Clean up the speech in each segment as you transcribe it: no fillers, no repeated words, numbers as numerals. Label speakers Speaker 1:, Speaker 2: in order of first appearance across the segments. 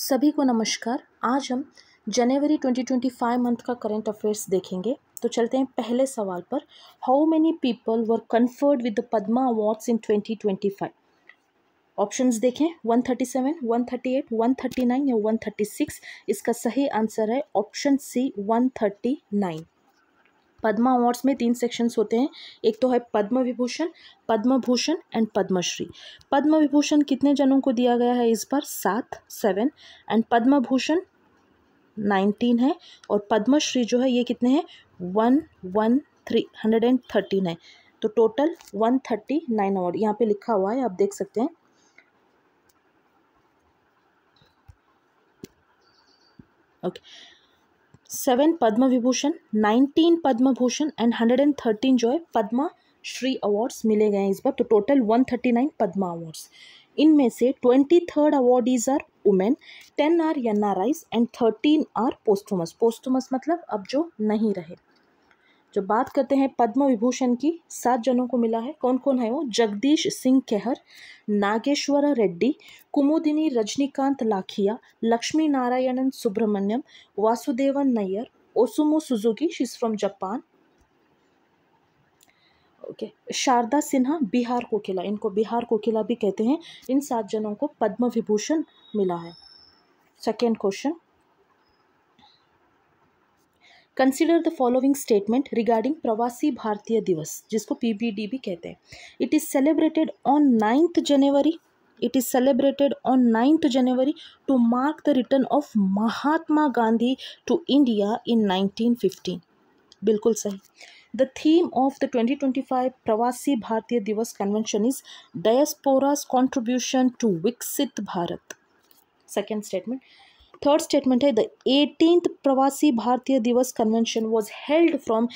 Speaker 1: सभी को नमस्कार। आज हम जनवरी 2025 मंथ का करंट अफेयर्स देखेंगे। तो चलते हैं पहले सवाल पर। How many people were conferred with the Padma awards in 2025? Options देखें, 137, 138, 139 या 136। इसका सही आंसर है ऑप्शन सी 139। पद्मा अवार्ड्स में 3 सेक्शंस होते हैं। एक तो है पद्म विभूषण, पद्म भूषण एंड पद्मश्री। पद्म विभूषण कितने जनों को दिया गया है इस बार? 7 एंड पद्म भूषण 19 है और पद्मश्री जो है ये कितने हैं? 113 है। तो टोटल 139 अवार्ड यहाँ पे लिखा हुआ है, आप देख सकते हैं। ओके, 7 पद्म विभूषण, 19 पद्म भूषण एंड 113 जो है पद्मा श्री अवार्ड्स मिले गए हैं इस बार। तो टोटल 139 पद्मा अवार्ड्स। इनमें से 23rd awardees are women, 10 are NRIs and 13 are posthumous. Posthumous मतलब अब जो नहीं रहे। जो बात करते हैं पद्म विभूषण की, 7 जनों को मिला है। कौन कौन है वो? Jagdish Singh Kehar, Nageshwar Reddy, Kumudini Rajnikant Lakhia, Lakshmi Narayanan Subramaniam, Vasudevan Nair, Osamu Suzuki, she is from Japan. Okay, Sharda Sinha, Bihar Kokila, इनको बिहार कोकिला भी कहते हैं। इन 7 जनों को पद्म विभूषण मिला है। Second question, consider the following statement regarding Pravasi Bharatiya Divas, जिसको पीबीडी भी कहते हैं। It is celebrated on 9th January. It is celebrated on 9th January to mark the return of Mahatma Gandhi to India in 1915। बिल्कुल सही। The theme of the 2025 Pravasi Bharatiya Divas convention is diaspora's contribution to Viksit Bharat. Second statement. Third statement है the 18th Pravasi Bharatiya Divas convention was held from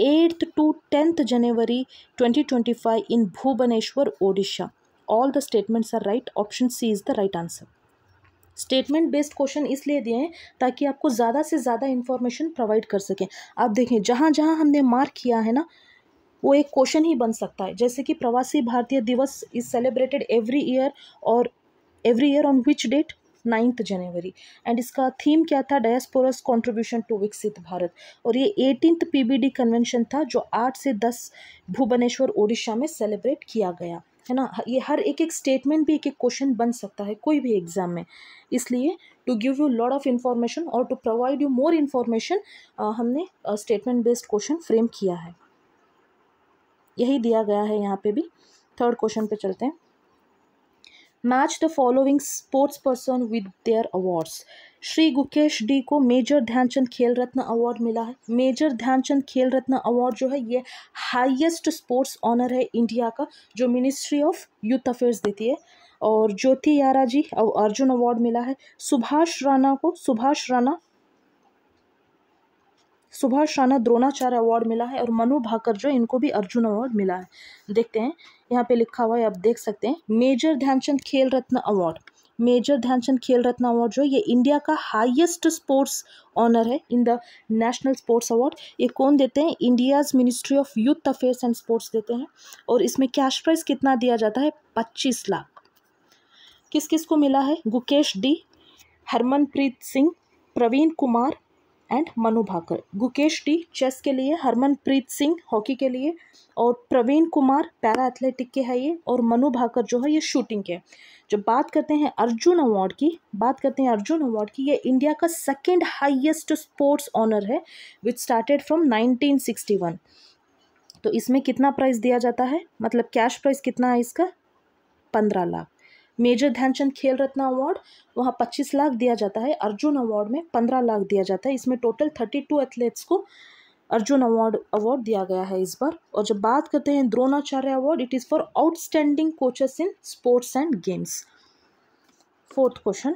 Speaker 1: 8th to 10th January 2025 in Bhubaneswar, Odisha. All the statements are right. Option C is the right answer. Statement based question इसलिए दिए हैं ताकि आपको ज़्यादा से ज़्यादा information provide कर सकें। आप देखें, जहाँ जहाँ हमने मार्क किया है ना, वो एक क्वेश्चन ही बन सकता है। जैसे कि Pravasi Bharatiya Divas is celebrated every year, और every year on which date? 9th January. And इसका थीम क्या था? डायस्पोरास कॉन्ट्रीब्यूशन टू विकसित भारत। और ये 18th पीबीडी कन्वेंशन था जो 8 से 10 भुवनेश्वर, ओडिशा में सेलिब्रेट किया गया है ना। ये हर एक एक स्टेटमेंट भी एक एक क्वेश्चन बन सकता है कोई भी एग्जाम में। इसलिए to give you lot of information और to provide you more information हमने स्टेटमेंट बेस्ड क्वेश्चन फ्रेम किया है। यही दिया गया है यहाँ पे भी। थर्ड क्वेश्चन पे चलते हैं। Match the following sports person with their awards. Shri Gukesh D को मेजर ध्यानचंद खेल रत्न अवार्ड मिला है। मेजर ध्यानचंद खेल रत्न अवार्ड जो है ये हाईएस्ट स्पोर्ट्स ऑनर है इंडिया का, जो मिनिस्ट्री ऑफ यूथ अफेयर्स देती है। और ज्योति यारा जी अर्जुन अवार्ड मिला है। सुभाष राणा को सुभाष राणा द्रोणाचार्य अवार्ड मिला है। और मनु भाकर जो, इनको भी अर्जुन अवार्ड मिला है। देखते हैं, यहाँ पे लिखा हुआ है, आप देख सकते हैं। मेजर ध्यानचंद खेल रत्न अवार्ड, मेजर ध्यानचंद खेल रत्न अवार्ड जो ये इंडिया का हाईएस्ट स्पोर्ट्स ऑनर है in the national sports award. ये कौन देते हैं? India's ministry of youth affairs and sports देते हैं। और इसमें कैश प्राइज कितना दिया जाता है? 25 लाख। किस किस को मिला है? Gukesh D, Harmanpreet Singh, Praveen Kumar and Manu Bhaker. Gukesh D chess के लिए, हरमनप्रीत सिंह हॉकी के लिए, और प्रवीण कुमार पैरा एथलेटिक के है ये, और मनु भाकर जो है ये शूटिंग के। जब बात करते हैं अर्जुन अवार्ड की, ये इंडिया का सेकंड हाईएस्ट स्पोर्ट्स ऑनर है विच स्टार्टेड फ्रॉम 1961। तो इसमें कितना प्राइस दिया जाता है, मतलब कैश प्राइस कितना है इसका? 15 लाख। मेजर ध्यानचंद खेल रत्न अवार्ड वहाँ 25 लाख दिया जाता है। अर्जुन अवार्ड में 15 लाख दिया जाता है। इसमें टोटल 32 एथलीट्स को अर्जुन अवार्ड दिया गया है इस बार। और जब बात करते हैं Dronacharya award, it is for outstanding coaches in sports and games. Fourth question,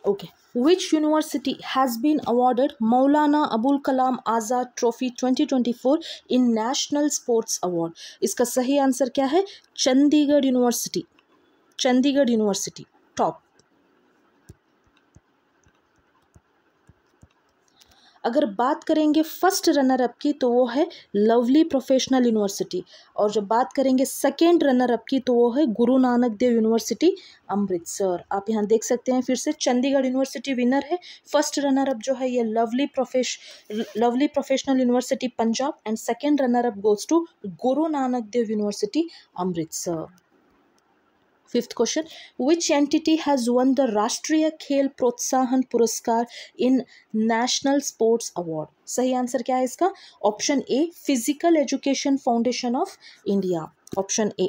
Speaker 1: okay, which university has been awarded Maulana Abul Kalam Azad Trophy 2024 in National Sports Award? इसका सही आंसर क्या है? Chandigarh university. Chandigarh university top. अगर बात करेंगे first runner up की तो वो है लवली प्रोफेशनल यूनिवर्सिटी, और जब बात करेंगे सेकेंड रनर अप की तो वो है गुरु नानक देव यूनिवर्सिटी अमृतसर। आप यहाँ देख सकते हैं फिर से चंडीगढ़ यूनिवर्सिटी विनर है, फर्स्ट रनर अप जो है ये Lovely Professional University Punjab, and second runner up goes to Guru Nanak Dev University Amritsar. Fifth question, which entity has won the Rashtriya Khel Protsahan Puraskar in national sports award? सही आंसर क्या है इसका? Option A physical education foundation of India, option A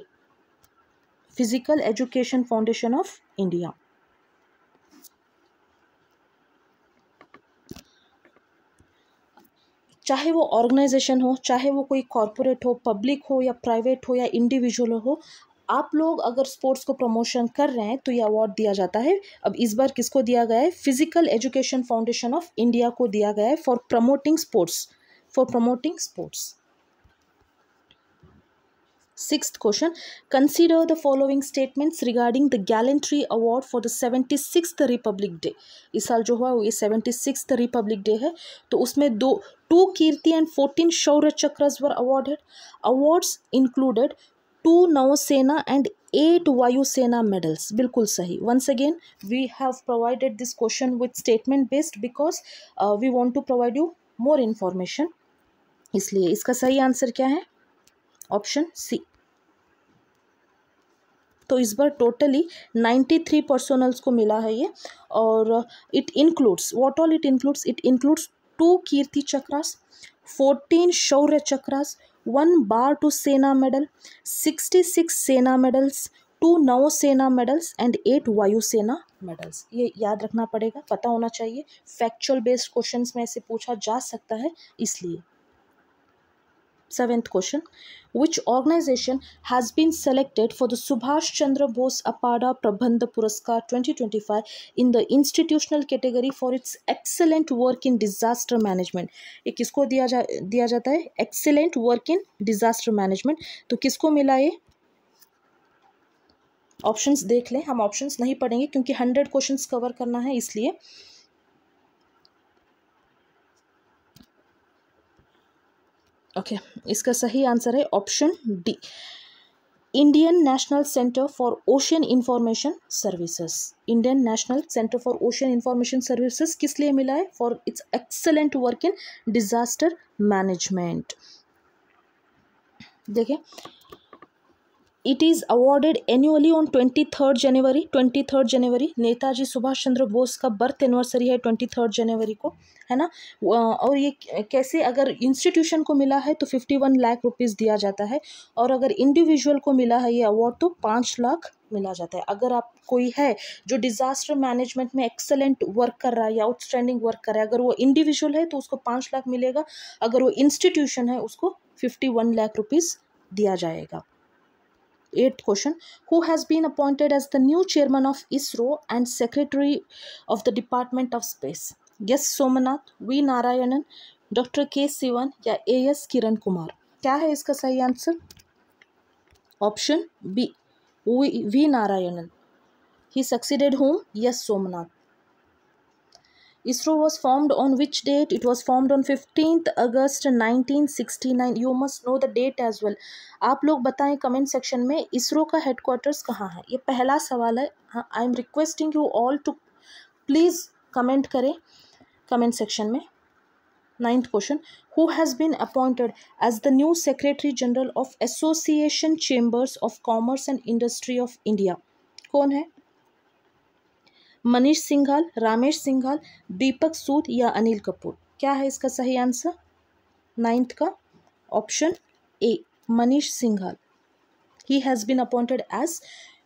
Speaker 1: physical education foundation of India. चाहे वो organisation हो, चाहे वो कोई कॉरपोरेट हो, पब्लिक हो या प्राइवेट हो या इंडिविजुअल हो, आप लोग अगर स्पोर्ट्स को प्रमोशन कर रहे हैं तो ये अवार्ड दिया जाता है। अब इस बार किसको दिया गया है? Physical education foundation of India को दिया गया है for promoting sports. Sixth question, consider the following statements regarding the gallantry award for the 76th Republic Day। इस साल जो हुआ वो ये 76th Republic Day है, तो उसमें 2 कीर्ति and 14 Shaurya chakras were awarded। Awards included 2 नौसेना and 8 वायुसेना medals। बिल्कुल सही। Once again we have provided this question with statement based because we want to provide you more information, इसलिए इसका सही आंसर क्या है? Option C. तो इस बार टोटली 93 पर्सोनल्स को मिला है ये, और it includes what all it includes? It includes 2 Kirti Chakras, 14 Shaurya Chakras, 1 bar to Sena medal, 66 Sena medals, 2 नौसेना मेडल्स एंड 8 वायुसेना मेडल्स। ये याद रखना पड़ेगा, पता होना चाहिए, फैक्चुअल बेस्ड क्वेश्चंस में ऐसे पूछा जा सकता है इसलिए। Seventh question, which organization has been selected for the Subhash Chandra Bose Apada Prabandha Puraskar 2025 in the institutional category for its excellent work in disaster management? ये किसको दिया जाता है? Excellent work in disaster management। तो किसको मिला ये? Options देख लें, हम ऑप्शंस नहीं पढ़ेंगे क्योंकि 100 क्वेश्चंस कवर करना है इसलिए। ओके इसका सही आंसर है option D, Indian National Centre for Ocean Information Services. Indian National Centre for Ocean Information Services किस लिए मिला है? For its excellent work in disaster management. देखिए, it is awarded annually on 23rd January. Netaji Subhash Chandra Bose का birth anniversary है 23rd जनवरी को, है ना। और ये कैसे, अगर इंस्टीट्यूशन को मिला है तो 51 लाख रुपीज़ दिया जाता है, और अगर इंडिविजुअल को मिला है ये अवार्ड तो 5 लाख मिला जाता है। अगर आप कोई है जो डिज़ास्टर मैनेजमेंट में एक्सेलेंट वर्क कर रहा है या आउटस्टैंडिंग वर्क कर रहा है, अगर वो इंडिविजुअल है तो उसको 5 लाख मिलेगा, अगर वो इंस्टीट्यूशन है उसको 51 लाख रुपीज़ दिया जाएगा। 8th question, who has been appointed as the new chairman of ISRO and secretary of the Department of Space? Yes Somnath, V Narayanan, doctor K Sivan या AS किरण कुमार? क्या है इसका सही answer? Option B V Narayanan. He succeeded whom? Yes Somnath. ISRO was formed on which date? It was formed on 15th August 1969। You must know the date as well। आप लोग बताएं comment section में इसरो का हेडक्वार्टर्स कहाँ है? ये पहला सवाल है। हाँ, I am requesting you all to please comment करें कमेंट सेक्शन में। 9th question, who has been appointed as the new secretary general of Association Chambers of commerce and Industry of India? कौन है? मनीष सिंघाल, रामेश सिंघाल, दीपक सूद या अनिल कपूर? क्या है इसका सही आंसर 9th का? Option A Manish Singhal. He has been appointed as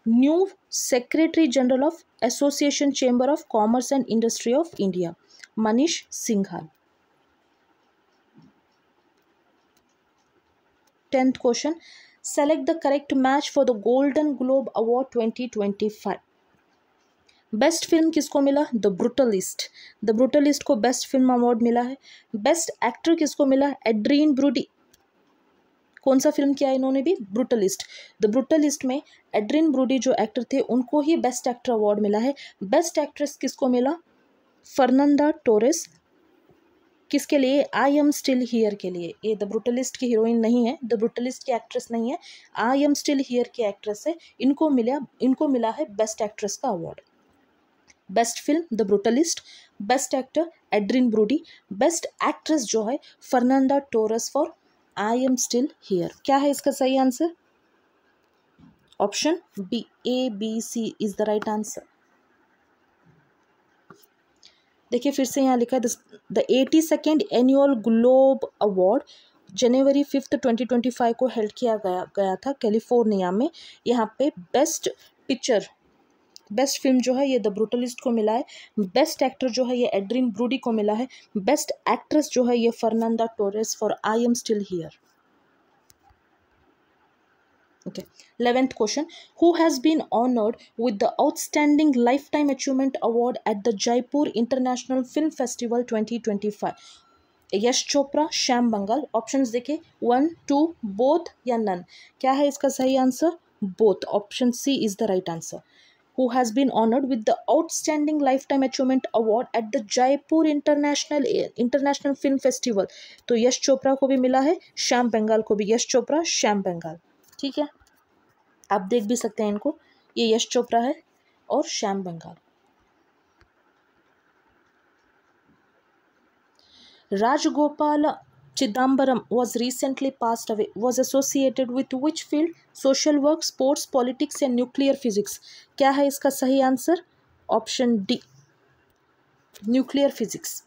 Speaker 1: new secretary general of Association Chamber of commerce and Industry of India, Manish Singhal. 10th question, select the correct match for the Golden Globe award 2025। Best film किसको मिला? The Brutalist को best film award मिला है। Best actor किसको मिला? Adrien Brody. कौन सा film किया इन्होंने भी? ब्रूटलिस्ट। द ब्रूटलिस्ट में एड्रियन ब्रोडी जो एक्टर थे उनको ही बेस्ट एक्टर अवार्ड मिला है। बेस्ट एक्ट्रेस किसको मिला? Fernanda Torres. किसके लिए? आई एम स्टिल हियर के लिए। ये द ब्रूटलिस्ट की हीरोइन नहीं है, द ब्रूटलिस्ट की एक्ट्रेस नहीं है, आई एम स्टिल हियर की एक्ट्रेस है। इनको मिला है बेस्ट एक्ट्रेस का award. Best film the Brutalist, best actor Adrien Brody, best actress जो है Fernanda Torres for I am still here. क्या है इसका सही answer? Option B, A B C is the right answer. देखिए फिर से यहाँ लिखा है the 82nd annual Globe award January 5, 2025 को हेल्ड किया गया था कैलिफोर्निया में। यहाँ पे बेस्ट पिक्चर, बेस्ट फिल्म जो है ये द ब्रूटलिस्ट को मिला है, बेस्ट एक्टर जो है ये एड्रिन ब्रूडी को मिला है, बेस्ट एक्ट्रेस जो है ये Fernanda Torres for I am still here. Okay, 11th question. Who has been honored with the Outstanding Lifetime Achievement Award at the Jaipur International Film Festival 2025? Yash Chopra, Shyam Bengal. Options देखिए 1, 2, both या none. क्या है इसका सही answer? Both. Option C is the right answer. Who has been honored with the Outstanding Lifetime Achievement Award at the Jaipur International Film Festival? तो यश चोपड़ा को भी मिला है, श्याम बंगाल को भी। यश चोपड़ा, श्याम बंगाल। ठीक है, आप देख भी सकते हैं इनको, ये यश चोपड़ा है और Shyam Bengal. Rajagopal Chidambaram was recently passed away, was associated with which field? Social work, sports, politics या nuclear physics? क्या है इसका सही answer? Option D, nuclear physics.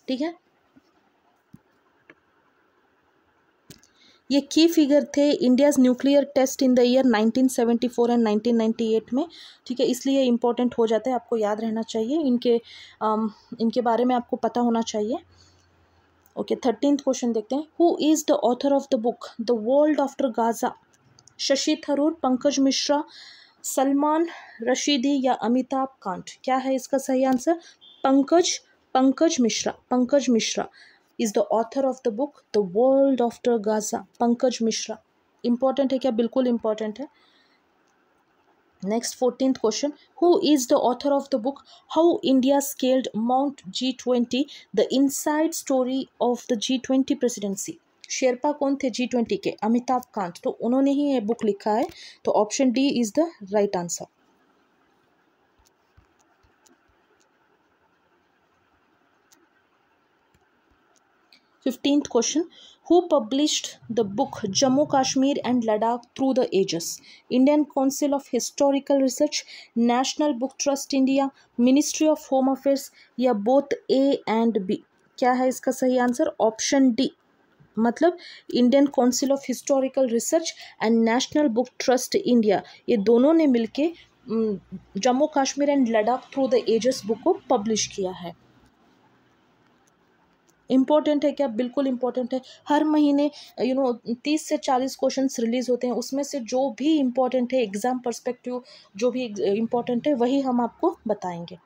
Speaker 1: ठीक है, ये की फिगर थे India's nuclear test in the year 1974 and 1998 में। ठीक है, इसलिए इम्पोर्टेंट हो जाता है, आपको याद रहना चाहिए, इनके बारे में आपको पता होना चाहिए। ओके, 13th क्वेश्चन देखते हैं। Who is the author of the book the world after Gaza? Shashi Tharoor, Pankaj Mishra, Salman Rashidi या अमिताभ कांत? क्या है इसका सही answer? Pankaj Mishra is the author of the book The World After Gaza, Pankaj Mishra. Important है क्या? बिल्कुल इंपॉर्टेंट है। Next 14th question. Who is the author of the book how India scaled mount G20 the inside story of the G20 presidency? Sherpa कौन थे G20 के? अमिताभ कांत। तो उन्होंने ही ये बुक लिखा है, तो option D is the right answer. Fifteenth question. Who published the book Jammu Kashmir and Ladakh Through the Ages? Indian Council of Historical Research, National Book Trust India, Ministry of Home Affairs या both A and B? क्या है इसका सही answer? Option D, मतलब Indian Council of Historical Research and National Book Trust India, ये दोनों ने मिलके Jammu Kashmir and Ladakh through the ages book को पब्लिश किया है। इम्पॉर्टेंट है क्या? बिल्कुल इम्पॉर्टेंट है। हर महीने 30 से 40 क्वेश्चंस रिलीज होते हैं, उसमें से जो भी इम्पॉर्टेंट है एग्जाम पर्सपेक्टिव, जो भी इम्पॉर्टेंट है वही हम आपको बताएंगे।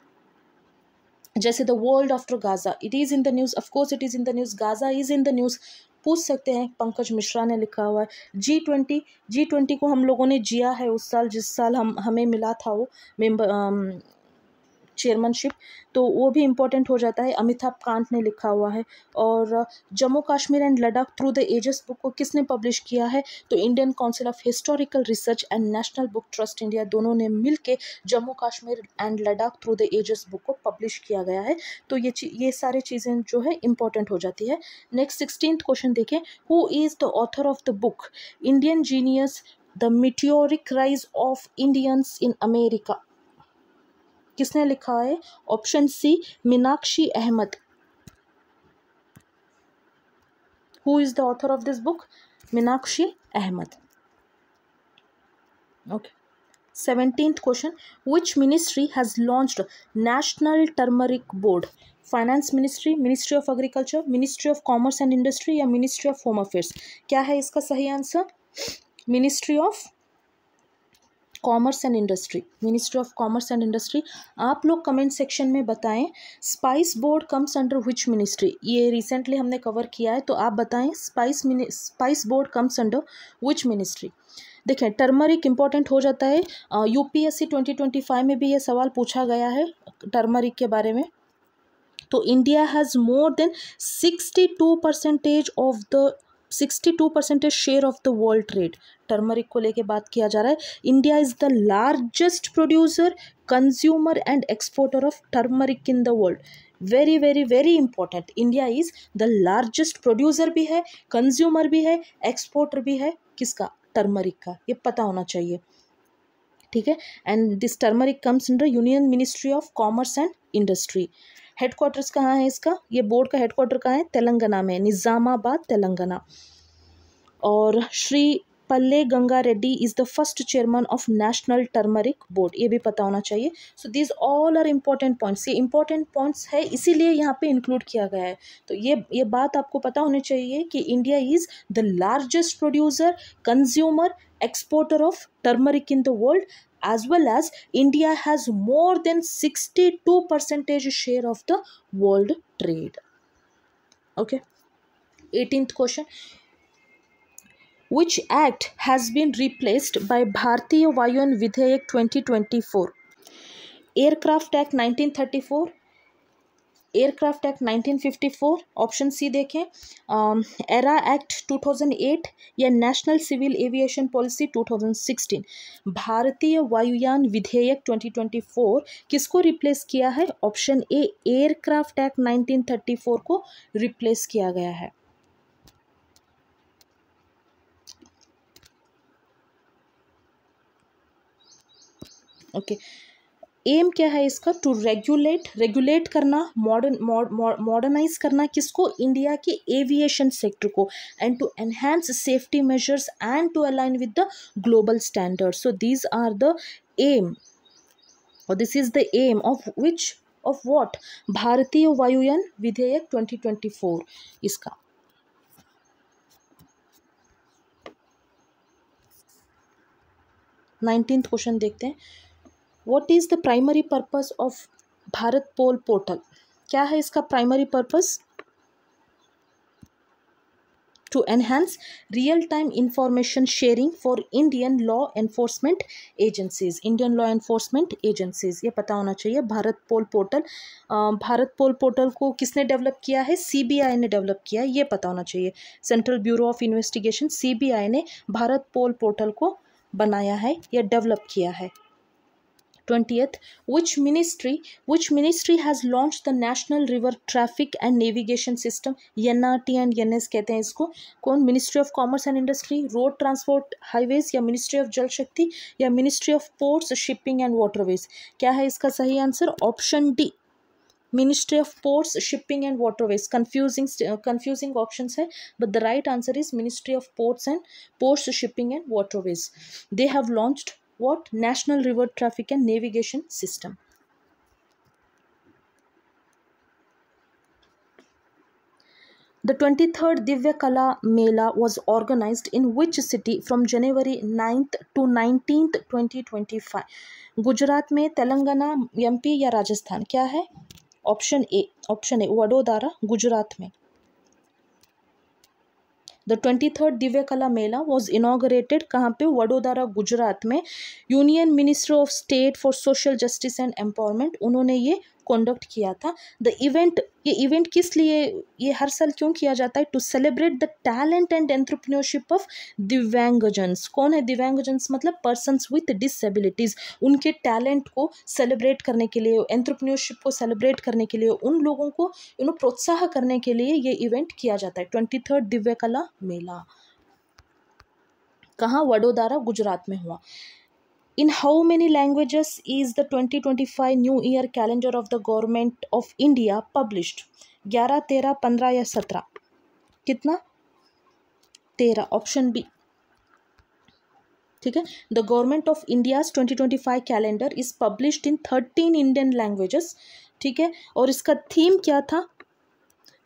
Speaker 1: जैसे the world after Gaza, it is in the news, of course it is in the news, Gaza is in the news, पूछ सकते हैं। पंकज मिश्रा ने लिखा हुआ है। G20 को हम लोगों ने जिया है उस साल, जिस साल हमें मिला था वो मेंबर चेयरमैनशिप, तो वो भी इम्पोर्टेंट हो जाता है। अमिताभ कांत ने लिखा हुआ है। और Jammu Kashmir and Ladakh through the ages book को किसने पब्लिश किया है? तो Indian Council of Historical Research and National Book Trust India, दोनों ने मिलके Jammu Kashmir and Ladakh through the ages book को पब्लिश किया गया है। तो ये सारी चीज़ें जो है इम्पोर्टेंट हो जाती है। नेक्स्ट 16th क्वेश्चन देखें। Who is the author of the book Indian genius the meteoric rise of Indians in America? किसने लिखा है? Option C, Meenakshi Ahmed. Who is the author of this book? Meenakshi Ahmed. Okay, 17th question. Which ministry has launched National Turmeric Board? Finance ministry, ministry of agriculture, ministry of commerce and industry या ministry of home affairs? क्या है इसका सही answer? Ministry of commerce and industry, ministry of commerce and industry. आप लोग comment section में बताएं spice board comes under which ministry? ये रिसेंटली हमने कवर किया है, तो आप बताएं spice board comes under which ministry? देखें, टर्मरिक इंपॉर्टेंट हो जाता है। UPSC 2025 में भी ये सवाल पूछा गया है टर्मरिक के बारे में। तो India has more than 62% share of the world trade. Turmeric को लेके बात किया जा रहा है। India is the largest producer, consumer and exporter of turmeric in the world. Very very very important, India is the largest producer भी है, consumer भी है, एक्सपोर्टर भी है, किसका? टर्मरिक का। ये पता होना चाहिए, ठीक है। And this turmeric comes under union ministry of commerce and industry. Headquarters कहाँ है इसका? ये बोर्ड का हेडक्वार्टर कहाँ है? तेलंगाना में, निज़ामाबाद, तेलंगाना। और Shri Palle Ganga Reddy is the first chairman of National Turmeric Board, ये भी पता होना चाहिए। So this all are important points. ये इंपॉर्टेंट पॉइंट्स है इसीलिए यहाँ पे इंक्लूड किया गया है। तो ये बात आपको पता होनी चाहिए कि India is the largest producer, consumer, exporter of turmeric in the world, as well as India has more than 62% share of the world trade. Okay, 18th question. Which act has been replaced by Bharatiya Vayuyan Vidhayak 2024? Aircraft Act 1934, aircraft act 1954, option C देखें, era act 2008 या national civil aviation policy 2016। भारतीय वायुयान विधेयक 2024 किसको replace किया है? Option A, aircraft act 1934 को replace किया गया है। ओके, एम क्या है इसका? टू रेगुलेट करना, मॉडर्नाइज करना किसको? इंडिया के एविएशन सेक्टर को, and to enhance safety measures and to align with the global standards. So these are the aim, और this is the aim of which, of what? Bharatiya Vayuyan विधेयक 2024 इसका। Nineteenth question देखते हैं। What is the primary purpose of Bharatpol portal? क्या है इसका primary purpose? To enhance real time information sharing for Indian law enforcement agencies. Indian law enforcement agencies, ये पता होना चाहिए। Bharatpol portal, Bharatpol portal को किसने डेवलप किया है? सीबीआई ने डेवलप किया है, ये पता होना चाहिए। Central bureau of investigation, CBI ने भारत पोल पोर्टल को बनाया है या डेवलप किया है। 20th, which ministry has launched the National River Traffic and Navigation System? NRT and NS कहते हैं इसको। कौन? Ministry of commerce and industry, road transport highways, या मिनिस्ट्री ऑफ जल शक्ति, या ministry of ports, shipping and waterways? क्या है इसका सही answer? Option D, ministry of ports, shipping and waterways. Confusing options है, but the right answer is ministry of ports, shipping and waterways. They have launched what? National River Traffic and Navigation System. The 23rd Divya Kala Mela was organized in which city from January 9th to 19th 2025? Gujarat में, Telangana, MP या राजस्थान? क्या है? Option A, Vadodara, Gujarat में। The 23rd Divya कला मेला was inaugurated कहाँ पे? वडोदरा, गुजरात में। Union minister of state for social justice and empowerment, उन्होंने ये कंडक्ट किया था। द इवेंट, ये इवेंट किस लिए, ये हर साल क्यों किया जाता है? To celebrate the talent and entrepreneurship of दिव्यांगजन्स। कौन है दिव्यांगजन्स? मतलब पर्सन्स विथ डिसेबिलिटीज़। उनके टैलेंट को सेलिब्रेट करने के लिए, एंटरप्रेन्योरशिप को सेलिब्रेट करने के लिए, उन लोगों को प्रोत्साहन करने के लिए ये इवेंट किया जाता है। 23rd दिव्य कला मेला कहाँ? वडोदरा, गुजरात में हुआ। In how many languages is the 2025 New Year calendar of the Government of India published? 11, 13, 15 या 17? कितना? 13, ऑप्शन बी, ठीक है। The Government of India's 2025 calendar is published in 13 Indian languages, ठीक है। और इसका थीम क्या था?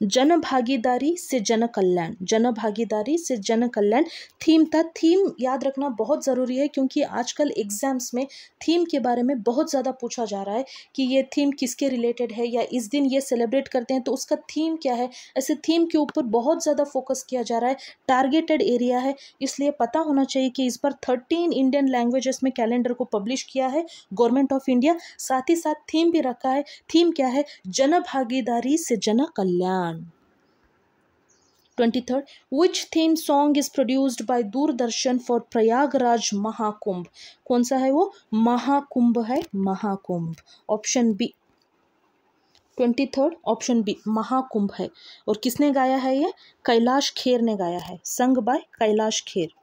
Speaker 1: जन भागीदारी से जन कल्याण, जन भागीदारी से जन कल्याण थीम था। थीम याद रखना बहुत ज़रूरी है क्योंकि आजकल एग्जाम्स में थीम के बारे में बहुत ज़्यादा पूछा जा रहा है कि ये थीम किसके रिलेटेड है या इस दिन ये सेलिब्रेट करते हैं तो उसका थीम क्या है। ऐसे थीम के ऊपर बहुत ज़्यादा फोकस किया जा रहा है, टारगेटेड एरिया है, इसलिए पता होना चाहिए कि इस बार 13 इंडियन लैंग्वेजेस में कैलेंडर को पब्लिश किया है गवर्नमेंट ऑफ इंडिया। साथ ही साथ थीम भी रखा है। थीम क्या है? जन भागीदारी से जन कल्याण। 23rd, which theme song is produced by Doordarshan for Prayagraj Mahakumbh? कौन सा है वो? महाकुंभ है, Mahakumbh. Option B. 23rd option B Mahakumbh है। और किसने गाया है ये? कैलाश खेर ने गाया है, song by Kailash Kher.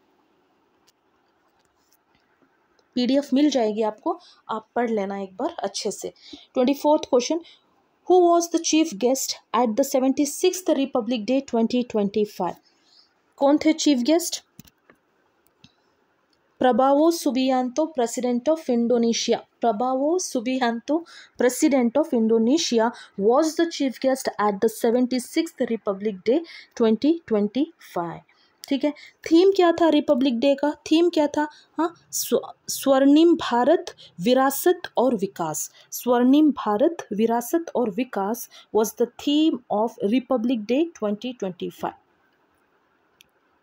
Speaker 1: PDF मिल जाएगी आपको, आप पढ़ लेना एक बार अच्छे से। 24th question, Who was the chief guest at the 76th Republic Day 2025? कौन थे chief guest? Prabowo Subianto, president of Indonesia. Prabowo Subianto, president of Indonesia was the chief guest at the 76th Republic Day 2025। ठीक है। Theme क्या था Republic day का? Theme क्या था? हाँ, स्वर्णिम भारत विरासत और विकास। स्वर्णिम Bharat Virasat aur Vikas was the theme of Republic Day 2025।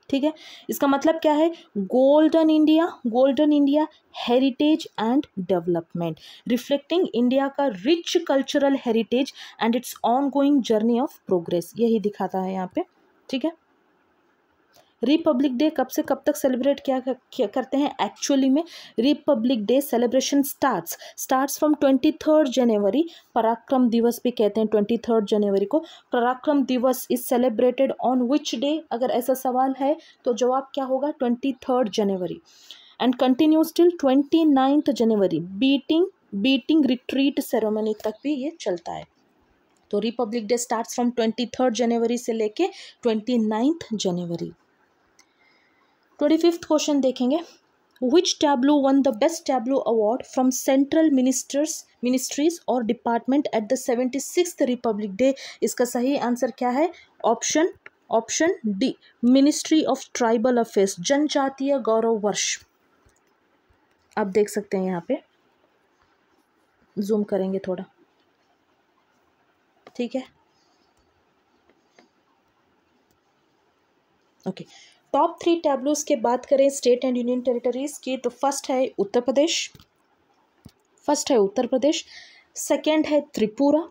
Speaker 1: ठीक है। इसका मतलब क्या है? Golden India, golden India heritage and development, reflecting India का rich cultural heritage and its ongoing journey of progress, यही दिखाता है यहाँ पे। ठीक है। रिपब्लिक डे कब से कब तक सेलिब्रेट क्या करते हैं? एक्चुअली में Republic day celebration starts from 23rd जनवरी। पराक्रम दिवस भी कहते हैं 23rd जनवरी को। Parakram Diwas is celebrated on which day? अगर ऐसा सवाल है तो जवाब क्या होगा? 23rd January and continues till 29th January. Beating retreat ceremony तक भी ये चलता है। तो Republic Day starts from 23rd January से लेके 29th जनवरी। 25th क्वेश्चन देखेंगे, which tableau won the best tableau award from central ministries और department at the 76th Republic Day? इसका सही आंसर क्या है? Option D, ministry of tribal affairs, जनजातीय गौरव वर्ष। आप देख सकते हैं यहाँ पे, जूम करेंगे थोड़ा। ठीक है, ओके। टॉप 3 टैब्लूज के बात करें स्टेट एंड यूनियन टेरिटरीज की तो फर्स्ट है उत्तर प्रदेश, सेकंड है त्रिपुरा,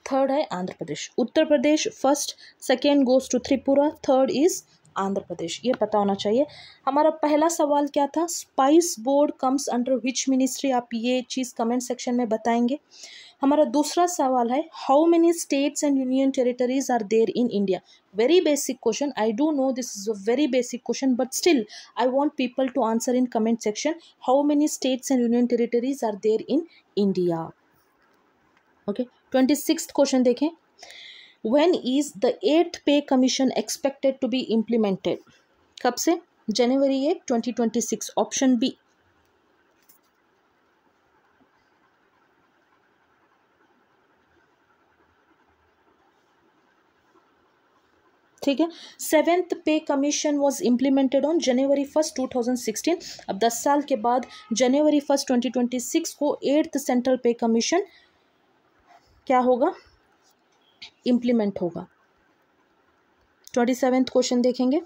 Speaker 1: थर्ड है Andhra Pradesh. Uttar Pradesh first, second goes to Tripura, third is Andhra Pradesh. ये पता होना चाहिए। हमारा पहला सवाल क्या था? Spice board comes under which ministry? आप ये चीज़ कमेंट सेक्शन में बताएंगे। हमारा दूसरा सवाल है, how many states and union territories are there in India? Very basic question, I do know this is a very basic question, but still I want people to answer in comment section, how many states and union territories are there in India? Okay. 26th question देखें, when is the 8th pay commission expected to be implemented? कब से? जनवरी 1, 2026। Option B. ठीक है। 7th पे commission was implemented on January 1, 2016। अब 10 साल के बाद जनवरी 1, 2026 को 8th सेंट्रल पे कमीशन क्या होगा? इम्प्लीमेंट होगा। 27th क्वेश्चन देखेंगे,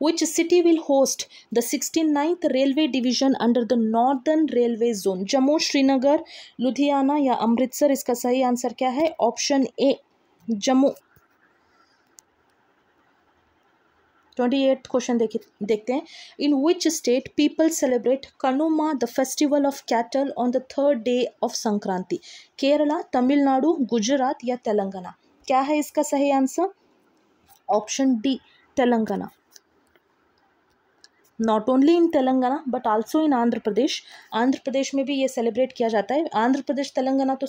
Speaker 1: which city will host the 69th railway division under the northern railway zone? Jammu, Srinagar, Ludhiana या अमृतसर? इसका सही आंसर क्या है? Option A, Jammu. 28th question देखते हैं, in which state people celebrate Kanuma the festival of cattle on the 3rd day of Sankranti? Kerala, Tamil Nadu, Gujarat या तेलंगाना? क्या है इसका सही answer? Option D, Telangana. Not only in Telangana but also in Andhra Pradesh. Andhra Pradesh में भी ये सेलिब्रेट किया जाता है। आंध्र प्रदेश तेलंगाना तो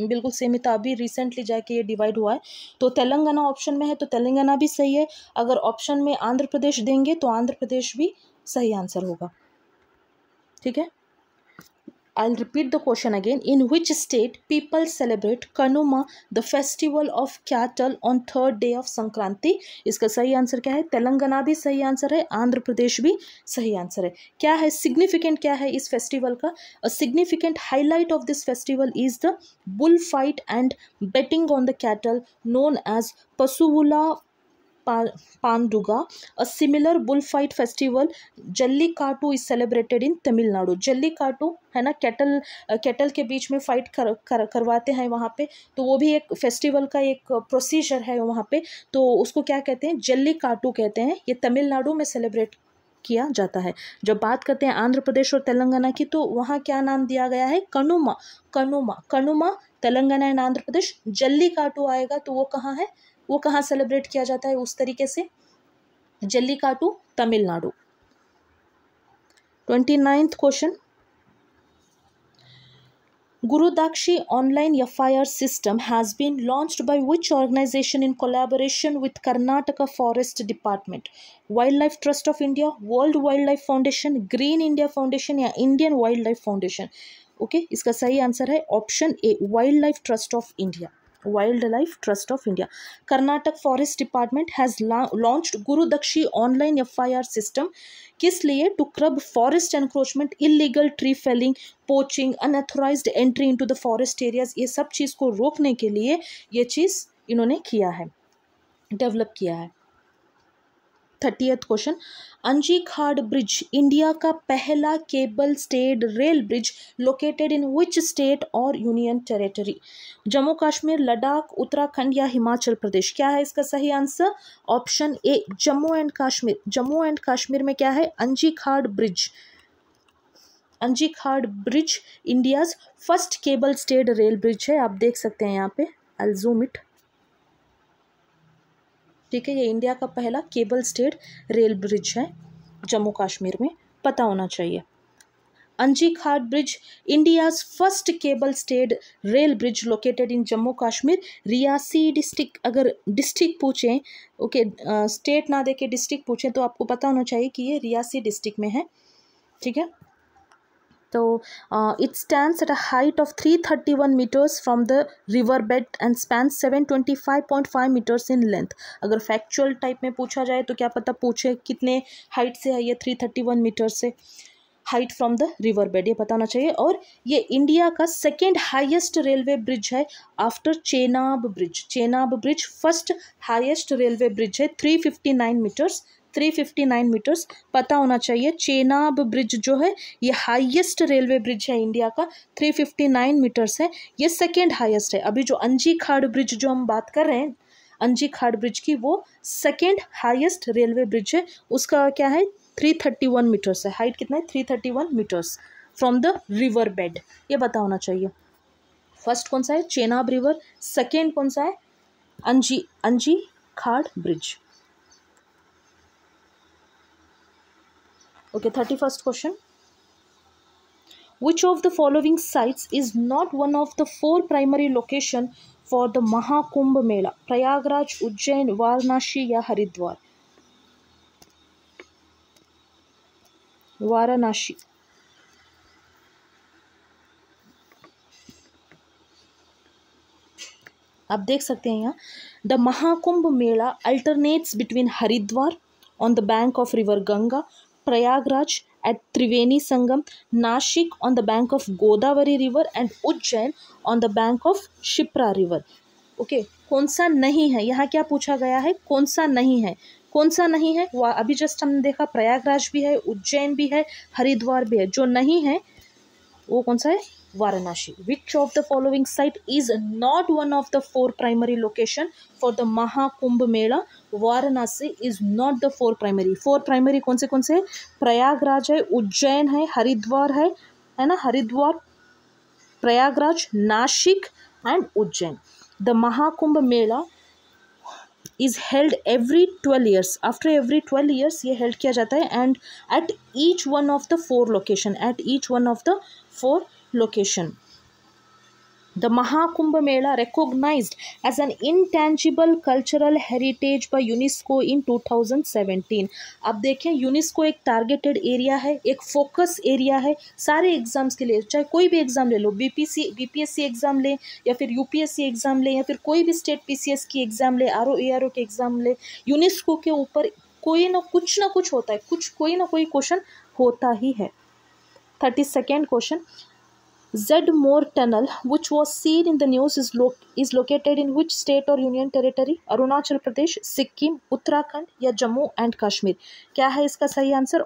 Speaker 1: बिल्कुल सेम ही था, अभी रिसेंटली जाके ये डिवाइड हुआ है। तो तेलंगाना ऑप्शन में है तो तेलंगाना भी सही है। अगर ऑप्शन में आंध्र प्रदेश देंगे तो आंध्र प्रदेश भी सही आंसर होगा। ठीक है। I'll repeat the question again. In which state people celebrate Kanuma, the festival of cattle, on third day of Sankranti? इसका सही आंसर क्या है? तेलंगाना भी सही आंसर है, आंध्र प्रदेश भी सही आंसर है. क्या है सिग्निफिकेंट, क्या है इस फेस्टिवल का? A significant highlight of this festival is the bullfight and betting on the cattle known as Pasuvula Panduga. A similar bullfight festival Jallikattu is celebrated in Tamil Nadu. Jallikattu है ना, cattle के बीच में fight करवाते हैं वहाँ पे, तो वो भी एक फेस्टिवल का एक प्रोसीजर है वहाँ पे, तो उसको क्या कहते हैं? जल्लीकाटू कहते हैं. ये तमिलनाडु में सेलिब्रेट किया जाता है. जब बात करते हैं आंध्र प्रदेश और तेलंगाना की, तो वहाँ क्या नाम दिया गया है? कनुमा. कनुमा कनुमा तेलंगाना एंड आंध्र प्रदेश. जल्लीकाटू आएगा तो वो कहाँ है? वो कहाँ सेलिब्रेट किया जाता है उस तरीके से? Jallikattu Tamil Nadu. 29th question. Gurudakshi online FIR system has been launched by which organization in collaboration with Karnataka Forest Department? Wildlife Trust of India, World Wildlife Foundation, Green India Foundation या Indian Wildlife Foundation? ओके, इसका सही answer है option A, wild life trust of India. Wildlife Trust of India. Karnataka Forest Department has launched Gurudakshi online FIR system. किस लिए? To curb forest encroachment, illegal tree felling, poaching, unauthorized entry into the forest areas. ये सब चीज़ को रोकने के लिए ये चीज़ इन्होंने किया है, डेवलप किया है. 30th question. अंजीखाड़ ब्रिज इंडिया का पहला cable stayed rail bridge located in which state और यूनियन टेरिटरी? जम्मू कश्मीर, लद्दाख, उत्तराखंड या हिमाचल प्रदेश? क्या है इसका सही answer? Option A, Jammu and Kashmir. Jammu and Kashmir में क्या है? Anji Khad bridge. Anji Khad bridge India's first cable stayed rail bridge है. आप देख सकते हैं यहाँ पे, आई जूम इट. ठीक है, ये इंडिया का पहला केबल स्टेड रेल ब्रिज है जम्मू कश्मीर में, पता होना चाहिए. Anji Khad bridge India's first cable stayed rail bridge located in Jammu Kashmir, Reasi district. अगर डिस्ट्रिक्ट पूछें, ओके, स्टेट ना देके डिस्ट्रिक्ट पूछें तो आपको पता होना चाहिए कि ये रियासी डिस्ट्रिक्ट में है. ठीक है, तो it stands at a height of 331 meters from the river bed and spans 725.5 meters in length. अगर फैक्चुअल टाइप में पूछा जाए तो क्या पता पूछे कितने हाइट से है ये? 331 मीटर से height from the river bed, ये पता होना चाहिए. और ये इंडिया का सेकेंड हाईएस्ट रेलवे ब्रिज है after Chenab bridge. Chenab bridge first highest railway bridge है, 359 मीटर्स. 359 मीटर्स पता होना चाहिए. चेनाब ब्रिज जो है ये हाईएस्ट रेलवे ब्रिज है इंडिया का, 359 मीटर्स है, ये सेकेंड हाईएस्ट है. अभी जो अंजीखाड़ ब्रिज जो हम बात कर रहे हैं, अंजीखाड़ ब्रिज की, वो सेकेंड हाईएस्ट रेलवे ब्रिज है. उसका क्या है? 331 मीटर्स है. हाइट कितना है? 331 metres from the river bed, ये पता होना चाहिए. फर्स्ट कौन सा है? चेनाब रिवर. सेकेंड कौन सा है? Anji Khad bridge. Okay, 31st question. Which of the following sites is not one of the 4 primary location for the Mahakumbh Mela? Prayagraj, Ujjain, Varanasi या हरिद्वार? वाराणसी. आप देख सकते हैं यहाँ, the Mahakumbh Mela alternates between Haridwar on the bank of river Ganga, Prayagraj at Triveni Sangam, Nashik on the bank of Godavari river and Ujjain on the bank of Shipra river. Okay, कौन सा नहीं है? यहाँ क्या पूछा गया है? कौन सा नहीं है? कौन सा नहीं है? अभी जस्ट हमने देखा प्रयागराज भी है, उज्जैन भी है, हरिद्वार भी है. जो नहीं है वो कौन सा है? Varanasi. Which of the following site is not one of the 4 primary location for the Mahakumbh Mela? Varanasi is not the 4 primary. 4 primary कौन से? प्रयागराज है, उज्जैन है, हरिद्वार है ना, Haridwar, Prayagraj, Nashik and Ujjain. The Mahakumbh Mela is held every 12 years. After every 12 years ये held किया जाता है, and at each one of the 4 location. At each one of the 4 location. The Mahakumbh Mela recognized as an intangible cultural heritage by UNESCO in 2017. अब देखें, UNESCO एक targeted area है, एक focus area है सारे एग्जाम्स के लिए, चाहे कोई भी एग्जाम ले लो, बीपीएससी एग्जाम ले या फिर यूपीएससी एग्जाम ले या फिर कोई भी स्टेट पीसीएस की एग्जाम ले, आरओ एआरओ के एग्जाम ले, यूनेस्को के ऊपर कोई ना कुछ होता है, कोई ना कोई क्वेश्चन होता ही है। 32nd question, Zedmore Tunnel, which was seen in the news, is located in which state or union territory? Arunachal Pradesh, Sikkim, Uttarakhand या जम्मू एंड कश्मीर? क्या है इसका सही आंसर?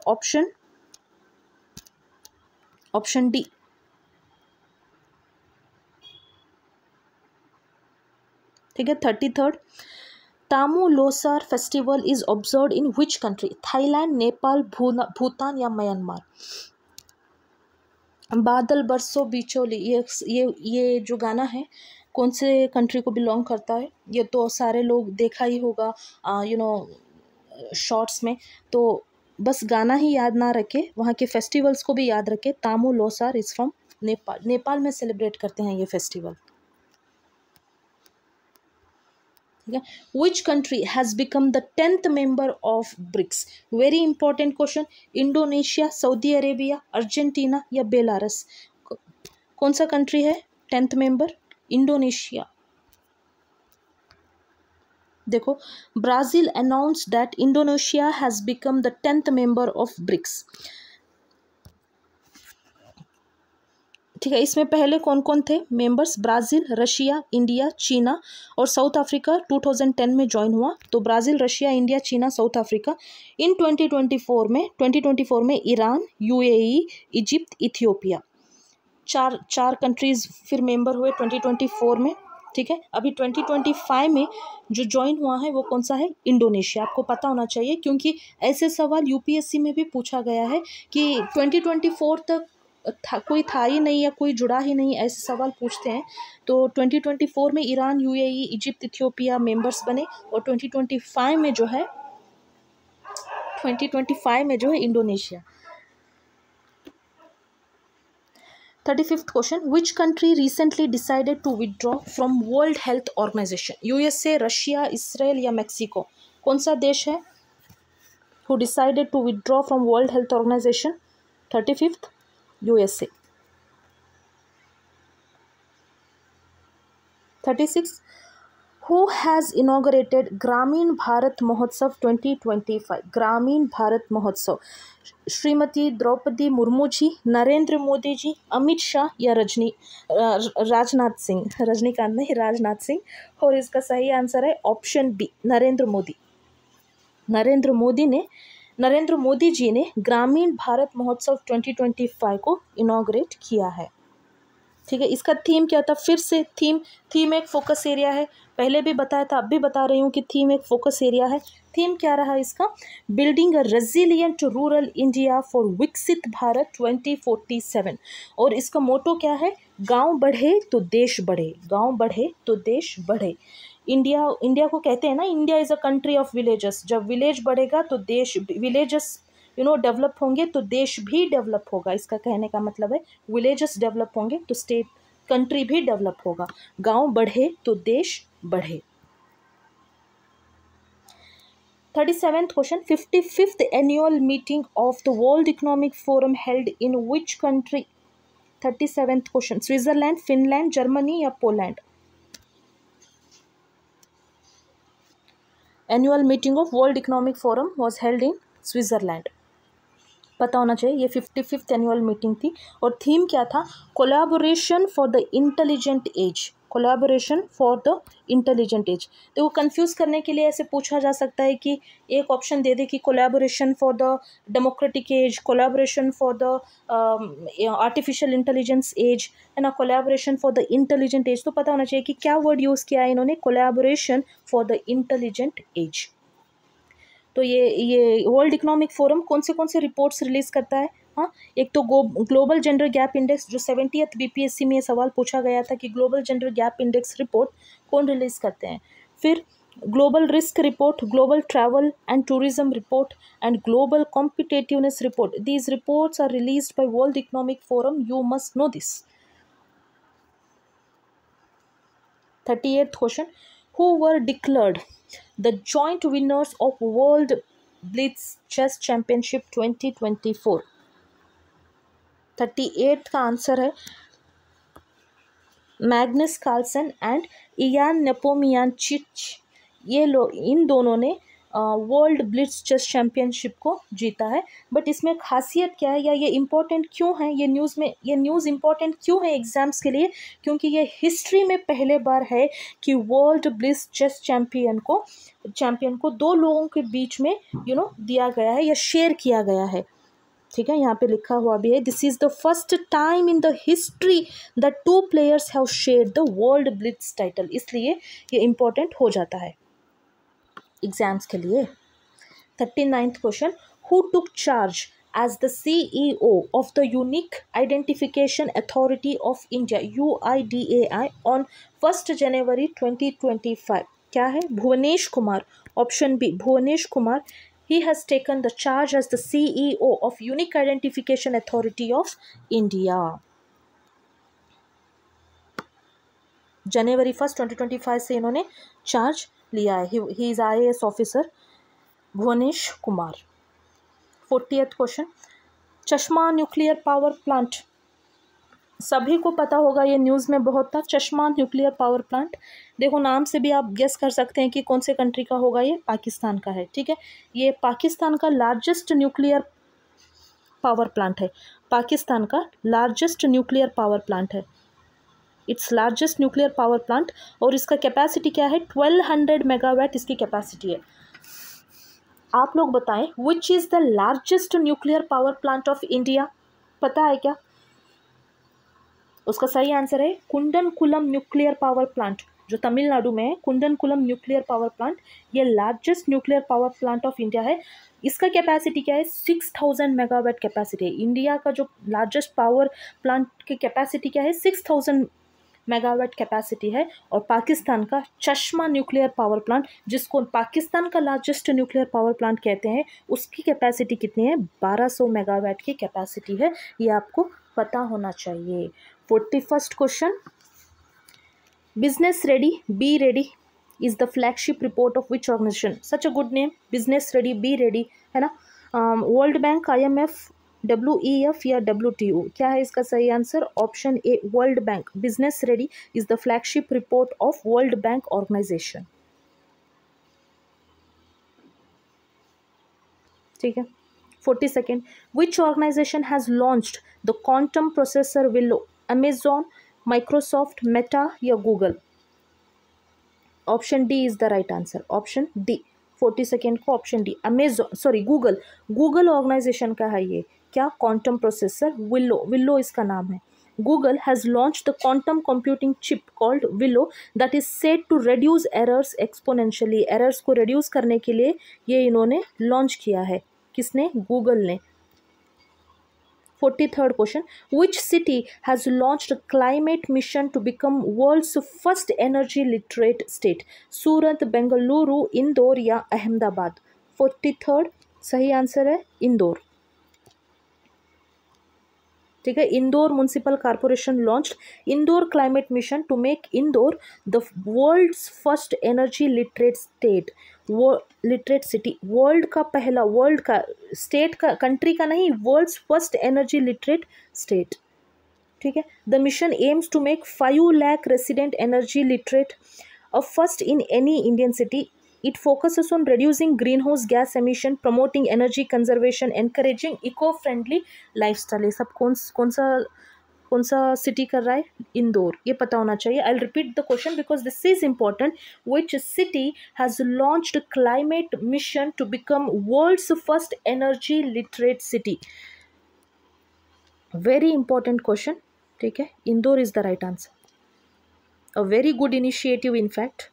Speaker 1: Option D. ठीक है। 33rd, Tamu Losar festival is observed in which country? Thailand, Nepal, Bhutan या Myanmar? बादल बरसो बिचौली, ये जो गाना है कौन से कंट्री को बिलोंग करता है? ये तो सारे लोग देखा ही होगा शॉर्ट्स में, तो बस गाना ही याद ना रखे, वहाँ के फेस्टिवल्स को भी याद रखे। Tamu Losar is from Nepal में सेलिब्रेट करते हैं ये फेस्टिवल। ठीक है। Which country has become the 10th member of BRICS? Very important question. Indonesia, Saudi Arabia, Argentina या बेलारस? कौन सा कंट्री है 10th मेंबर? इंडोनेशिया। देखो, Brazil announced that Indonesia has become the 10th member of BRICS. ठीक है। इसमें पहले कौन कौन थे मेंबर्स? ब्राज़ील, रशिया, इंडिया, चीना और साउथ अफ्रीका 2010 में ज्वाइन हुआ। तो ब्राज़ील, रशिया, इंडिया, चीना, साउथ अफ्रीका। इन 2024 में ईरान, यूएई, इजिप्ट, इथियोपिया, चार कंट्रीज़ फिर मेंबर हुए 2024 में। ठीक है। अभी 2025 में जो ज्वाइन हुआ है वो कौन सा है? इंडोनेशिया। आपको पता होना चाहिए क्योंकि ऐसे सवाल यूपीएससी में भी पूछा गया है कि 2024 तक कोई था ही नहीं या कोई जुड़ा ही नहीं, ऐसे सवाल पूछते हैं। तो 2024 में Iran, UAE, Egypt, Ethiopia members बने और 2025 में जो है Indonesia. 35th question, which country recently decided to withdraw from World Health Organization? USA, Russia, Israel या मैक्सिको? कौन सा देश है who decided to withdraw from World Health Organization? 35th, USA। 36, who has inaugurated ग्रामीण भारत महोत्सव 2025? ग्रामीण भारत महोत्सव, श्रीमती द्रौपदी मुर्मू जी, नरेंद्र मोदी जी, अमित शाह या राजनाथ सिंह? रजनीकांत नहीं, राजनाथ सिंह। और इसका सही आंसर है ऑप्शन बी, नरेंद्र मोदी। नरेंद्र मोदी जी ने ग्रामीण भारत महोत्सव 2025 को इनॉग्रेट किया है। ठीक है। इसका थीम क्या था? फिर से थीम एक फोकस एरिया है, पहले भी बताया था, अब भी बता रही हूँ कि थीम एक फोकस एरिया है। थीम क्या रहा इसका? Building a resilient rural India for विकसित भारत 2047। और इसका मोटो क्या है? गांव बढ़े तो देश बढ़े, गांव बढ़े तो देश बढ़े। इंडिया को कहते हैं ना, India is a country of villages. जब विलेज बढ़ेगा तो विलेजेस डेवलप होंगे तो देश भी डेवलप होगा। इसका कहने का मतलब है विलेजेस डेवलप होंगे तो कंट्री भी डेवलप होगा। गांव बढ़े तो देश बढ़े। 37th question, 55th annual meeting of the World Economic Forum held in which country? 37th question, Switzerland, Finland, Germany या Poland? Annual meeting of World Economic Forum was held in Switzerland. पता होना चाहिए। ये 55th एनुअल मीटिंग थी और theme क्या था? Collaboration for the intelligent age. Collaboration for the intelligent age. तो वो कंफ्यूज करने के लिए ऐसे पूछा जा सकता है कि एक ऑप्शन दे दे कि collaboration for the democratic age, collaboration for the artificial intelligence age, है ना, collaboration for the intelligent age. तो पता होना चाहिए कि क्या वर्ड यूज़ किया है इन्होंने? Collaboration for the intelligent age. तो ये वर्ल्ड इकोनॉमिक फोरम कौन से रिपोर्ट्स रिलीज़ करता है? हाँ, एक तो ग्लोबल जेंडर गैप इंडेक्स, जो 70th बीपीएससी में ये सवाल पूछा गया था कि global gender gap index report कौन रिलीज़ करते हैं। फिर global risk report, global travel and tourism report and global competitiveness report. These reports are released by World Economic Forum, you must know this. 38th question, who were declared the joint winners of World Blitz Chess Championship 2024? 38 का answer है Magnus Carlsen and Ian नेपोमियानचिच। ये लोग, इन दोनों ने world blitz chess championship को जीता है। But इसमें खासियत क्या है या ये इम्पोर्टेंट क्यों है, ये न्यूज़ इम्पोर्टेंट क्यों है एग्जाम्स के लिए? क्योंकि ये हिस्ट्री में पहले बार है कि वर्ल्ड ब्लिट्ज चेस चैम्पियन को दो लोगों के बीच में दिया गया है या शेयर किया गया है। ठीक है, यहाँ पे लिखा हुआ भी है, this is the first time in the history that two players have shared the world blitz title. इसलिए ये इम्पोर्टेंट हो जाता है एग्जाम्स के लिए। 39th question, who took charge as the CEO of the unique identification authority of India UIDAI on 1 जनवरी 2025? क्या है? Bhuvnesh Kumar. Option B, Bhuvnesh Kumar. He has taken the charge as the CEO of Unique Identification Authority of India. जनवरी 1, 2025 से इन्होंने charge लिया है। He is IAS officer Bhuvnesh Kumar. 40th question, चश्मा nuclear power plant, सभी को पता होगा, ये न्यूज़ में बहुत था। चश्मा न्यूक्लियर पावर प्लांट, देखो नाम से भी आप गेस कर सकते हैं कि कौन से कंट्री का होगा। ये पाकिस्तान का है। ठीक है, ये पाकिस्तान का लार्जेस्ट न्यूक्लियर पावर प्लांट है। पाकिस्तान का लार्जेस्ट न्यूक्लियर पावर प्लांट है, its largest nuclear power plant. और इसका कैपेसिटी क्या है? 1200 मेगावाट इसकी कैपेसिटी है। आप लोग बताएं, which is the largest nuclear power plant of India? पता है क्या? उसका सही आंसर है कुंडनकुलम न्यूक्लियर पावर प्लांट, जो तमिलनाडु में है। कुंडनकुलम न्यूक्लियर पावर प्लांट ये largest nuclear power plant of India है। इसका कैपेसिटी क्या है? 6000 मेगावाट कैपेसिटी है। इंडिया का जो लार्जेस्ट पावर प्लांट की कैपेसिटी क्या है? 6000 मेगावाट कैपेसिटी है। और पाकिस्तान का चश्मा न्यूक्लियर पावर प्लांट, जिसको पाकिस्तान का लार्जेस्ट न्यूक्लियर पावर प्लांट कहते हैं, उसकी कैपेसिटी कितनी है? 1200 मेगावाट की कैपेसिटी है। ये आपको पता होना चाहिए। 41st question, business ready B ready is the flagship report of which organisation? Such a good name, business ready B ready, है ना? वर्ल्ड बैंक, IMF, WEF या WTO? क्या है इसका सही answer? Option A, World Bank. Business ready is the flagship report of World Bank organisation. ठीक है। 42nd, which organization has launched the quantum processor Willow? Amazon, Microsoft, Meta या Google? Option D is the right answer, option D. 42nd को option D, Google organisation का है ये। क्या? Quantum processor willow इसका नाम है। Google has launched the quantum computing chip called Willow that is said to reduce errors exponentially. Errors को reduce करने के लिए ये इन्होंने लॉन्च किया है। किसने? गूगल ने। 43rd question, which city has launched a climate mission to become world's first energy literate state? Surat, Bengaluru, Indore या अहमदाबाद? 43rd सही आंसर है इंदौर। ठीक है, Indore municipal corporation launched Indore climate mission to make Indore the world's first energy literate state, literate city. World का पहला, world का, state का, country का नहीं, world's first energy literate state. ठीक है, the mission aims to make 5 lakh resident energy literate, a first in any Indian city. It focuses on reducing greenhouse gas emission, promoting energy conservation, encouraging eco-friendly lifestyle। ये सब कौन सा city कर रहा है? इंदौर। ये पता होना चाहिए। I'll repeat the question because this is important. Which city has launched climate mission to become world's first energy literate city? Very important question. ठीक है, Indore is the right answer. A very good initiative in fact.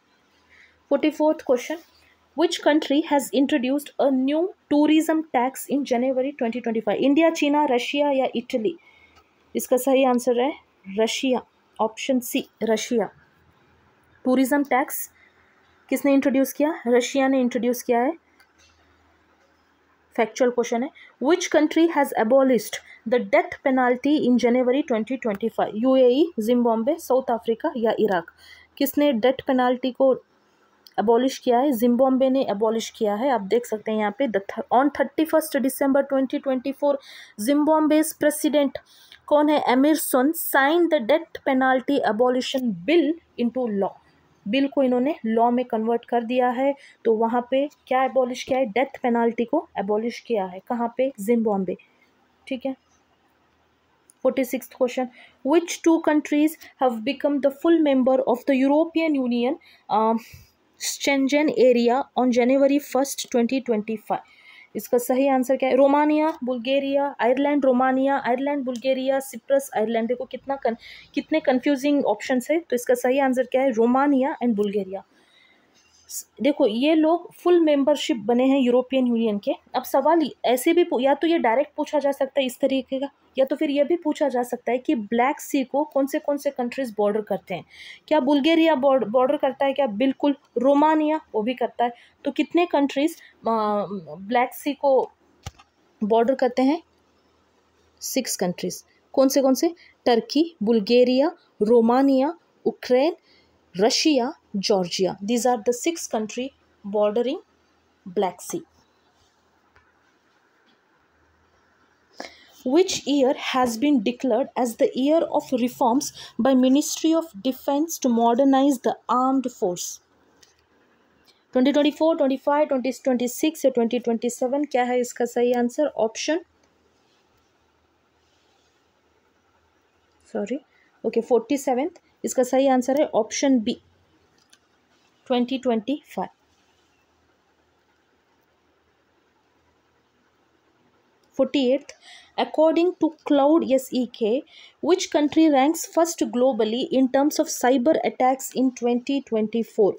Speaker 1: 44th question, which country has introduced a new tourism tax in January 2025? India, China, Russia या Italy? इसका सही answer है Russia, option C, Russia. Tourism tax किसने introduce किया? Russia ने introduce किया है। Factual question है, which country has abolished the death penalty in January 2025? UAE, Zimbabwe, South Africa या इराक? किसने डेथ पेनाल्टी को अबॉलिश किया है? जिम्बाब्वे ने अबॉलिश किया है। आप देख सकते हैं यहाँ पे ऑन 31 दिसंबर 2024 जिम्बाब्वे's प्रेसिडेंट कौन है? Emmerson sign the death penalty abolition bill into law. Bill को इन्होंने लॉ में कन्वर्ट कर दिया है। तो वहाँ पे क्या अबॉलिश किया है? डेथ पेनाल्टी को अबॉलिश किया है। कहाँ पे? जिम्बाब्वे। ठीक है। 46th question, which two countries have become the full member of the European Union Schengen area on January 1st 2025? इसका सही आंसर क्या है? Romania, Bulgaria, Ireland, Romania, Ireland, Bulgaria, Cyprus, Ireland. देखो कितने कंफ्यूजिंग ऑप्शंस है। तो इसका सही आंसर क्या है? Romania and Bulgaria. देखो ये लोग फुल मेंबरशिप बने हैं यूरोपियन यूनियन के। अब सवाल ऐसे भी या तो ये डायरेक्ट पूछा जा सकता है इस तरीके का, या तो फिर ये भी पूछा जा सकता है कि ब्लैक सी को कौन से कंट्रीज बॉर्डर करते हैं। क्या बुल्गारिया बॉर्डर करता है क्या? बिल्कुल। रोमानिया वो भी करता है। तो कितने कंट्रीज ब्लैक सी को बॉर्डर करते हैं? 6 कंट्रीज। कौन से? Turkey, Bulgaria, Romania, Ukraine, Russia, Georgia. These are the 6 countries bordering Black Sea. Which year has been declared as the year of reforms by Ministry of Defense to modernize the armed force? 2024, 25, 2026 या 2027? क्या है इसका सही answer? Option 47th इसका सही answer है option B 2025। 48th, according to Cloud SEK, which country ranks first globally in terms of cyber attacks in 2024?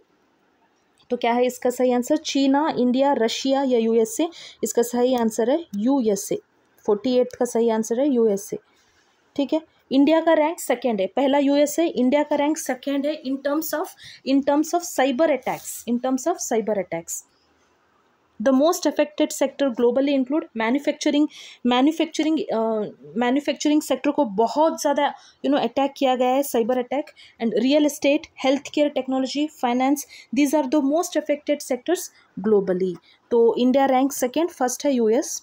Speaker 1: तो क्या है इसका सही आंसर? चीना, इंडिया, रशिया या यूएसए? इसका सही आंसर है यूएसए। 48th का सही आंसर है यूएसए। ठीक है। इंडिया का रैंक सेकेंड है, पहला यूएसए, इंडिया का रैंक सेकेंड है in terms of cyber attacks. The most affected sector globally include manufacturing sector को बहुत ज़्यादा अटैक किया गया है, cyber attack. And real estate, health care, technology, finance, these are the most affected sectors globally. तो India rank second, first है US,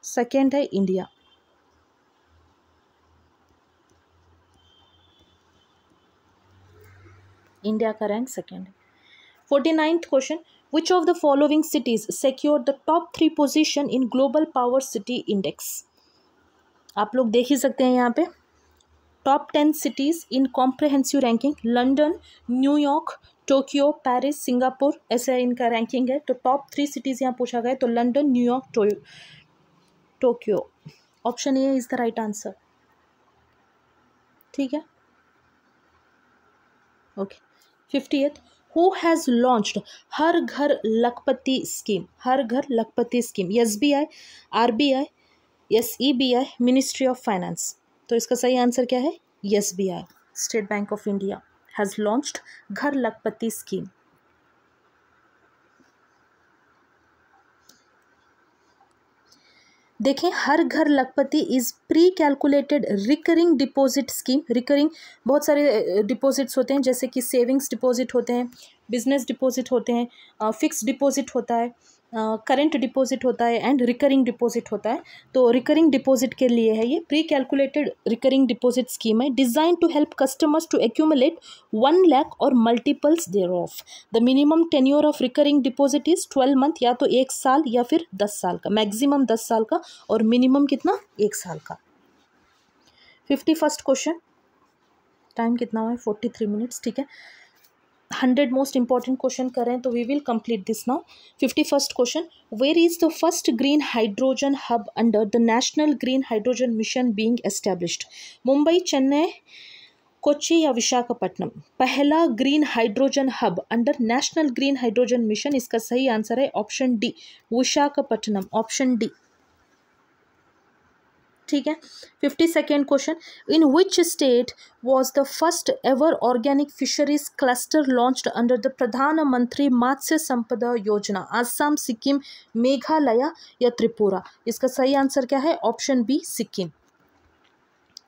Speaker 1: second है India. India का रैंक सेकेंड है। 49th question, which of the following cities secure the top 3 position in global power city index? आप लोग देख ही सकते हैं यहाँ पे top 10 cities in comprehensive ranking. London, New York, Tokyo, Paris, Singapore, ऐसे इनका रैंकिंग है। तो टॉप 3 सिटीज यहाँ पूछा गया, तो London, New York, Tokyo. Option A is the right answer. ठीक है। Okay. 50th, who has launched हर घर लखपति स्कीम? हर घर लखपति scheme SBI, RBI, SEBI, ministry of finance. तो इसका सही आंसर क्या है? SBI, state bank of India has launched घर लखपति स्कीम। देखें, हर घर लखपति is pre calculated recurring deposit scheme. Recurring बहुत सारे डिपॉजिट्स होते हैं, जैसे कि सेविंग्स डिपॉजिट होते हैं, बिजनेस डिपॉजिट होते हैं, फिक्स डिपॉजिट होता है, करंट डिपॉजिट होता है एंड रिकरिंग डिपॉजिट होता है। तो रिकरिंग डिपॉजिट के लिए है ये, pre calculated recurring deposit scheme है, design to help customers to accumulate 1 lakh और multiples thereof. The minimum tenure of recurring deposit is 12 month, या तो 1 साल या फिर 10 साल का, मैक्सिमम 10 साल का और मिनिमम कितना? 1 साल का। 51st क्वेश्चन, टाइम कितना हुआ है? 43 मिनट्स। ठीक है। 100 मोस्ट इंपॉर्टेंट क्वेश्चन कर रहे हैं, तो we will complete this now. 51st question, where is the first green hydrogen hub under the national green hydrogen mission being established? Mumbai, Chennai, Kochi या विशाखापट्टनम? पहला green hydrogen hub under national green hydrogen mission, इसका सही answer है option D, Visakhapatnam, option D. ठीक है। 52nd question, in which state was the first ever organic fisheries cluster launched under the Pradhan Mantri Matsya संपदा योजना? आसाम, सिक्किम, मेघालय या त्रिपुरा? इसका सही आंसर क्या है? Option B, Sikkim.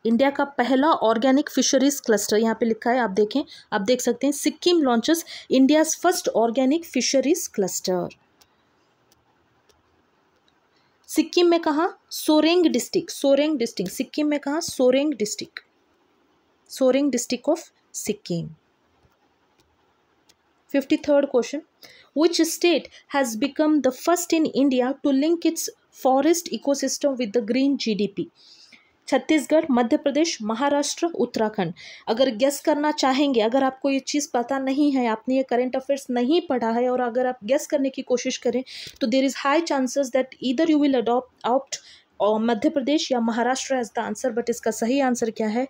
Speaker 1: इंडिया का पहला ऑर्गेनिक फिशरीज क्लस्टर, यहाँ पे लिखा है, आप देखें, आप देख सकते हैं, Sikkim launches India's first organic fisheries cluster. Sikkim में कहाँ? सोरेंग डिस्ट्रिक्ट, सोरेंग डिस्ट्रिक्ट सिक्किम में कहाँ? Soreng district, Soreng district of Sikkim. 53rd question, which state has become the first in India to link its forest ecosystem with the green GDP? Chhattisgarh, Madhya Pradesh, Maharashtra, Uttarakhand. अगर गेस करना चाहेंगे, अगर आपको ये चीज़ पता नहीं है, आपने ये करंट अफेयर्स नहीं पढ़ा है, और अगर आप गेस करने की कोशिश करें तो there is high chances that either you will opt Madhya Pradesh या Maharashtra as the answer, but इसका सही आंसर क्या है?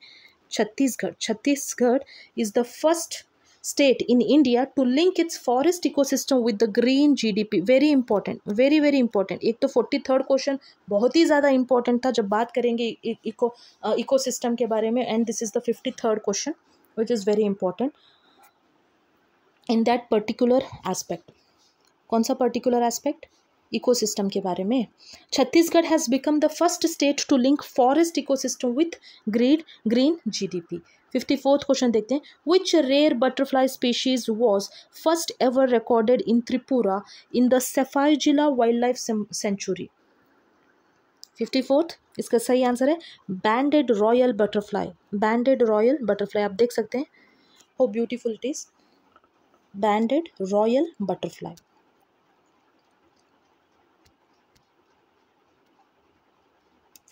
Speaker 1: Chhattisgarh. Chhattisgarh is the first state in India to link its forest ecosystem with the green GDP. Very important, very very important. एक तो 43rd question बहुत ही ज़्यादा important था जब बात करेंगे इकोसिस्टम के बारे में, and this is the 53rd question which is very important in that particular aspect. कौन सा पर्टिकुलर एस्पेक्ट? इकोसिस्टम के बारे में। Chhattisgarh has become the first state to link forest ecosystem with green GDP। 54th question देखते हैं, which rare butterfly species was first ever recorded in Tripura in the Sepahijala wild life sanctuary? 54th इसका सही answer है banded royal butterfly, banded royal butterfly. आप देख सकते हैं how beautiful it is, banded royal butterfly.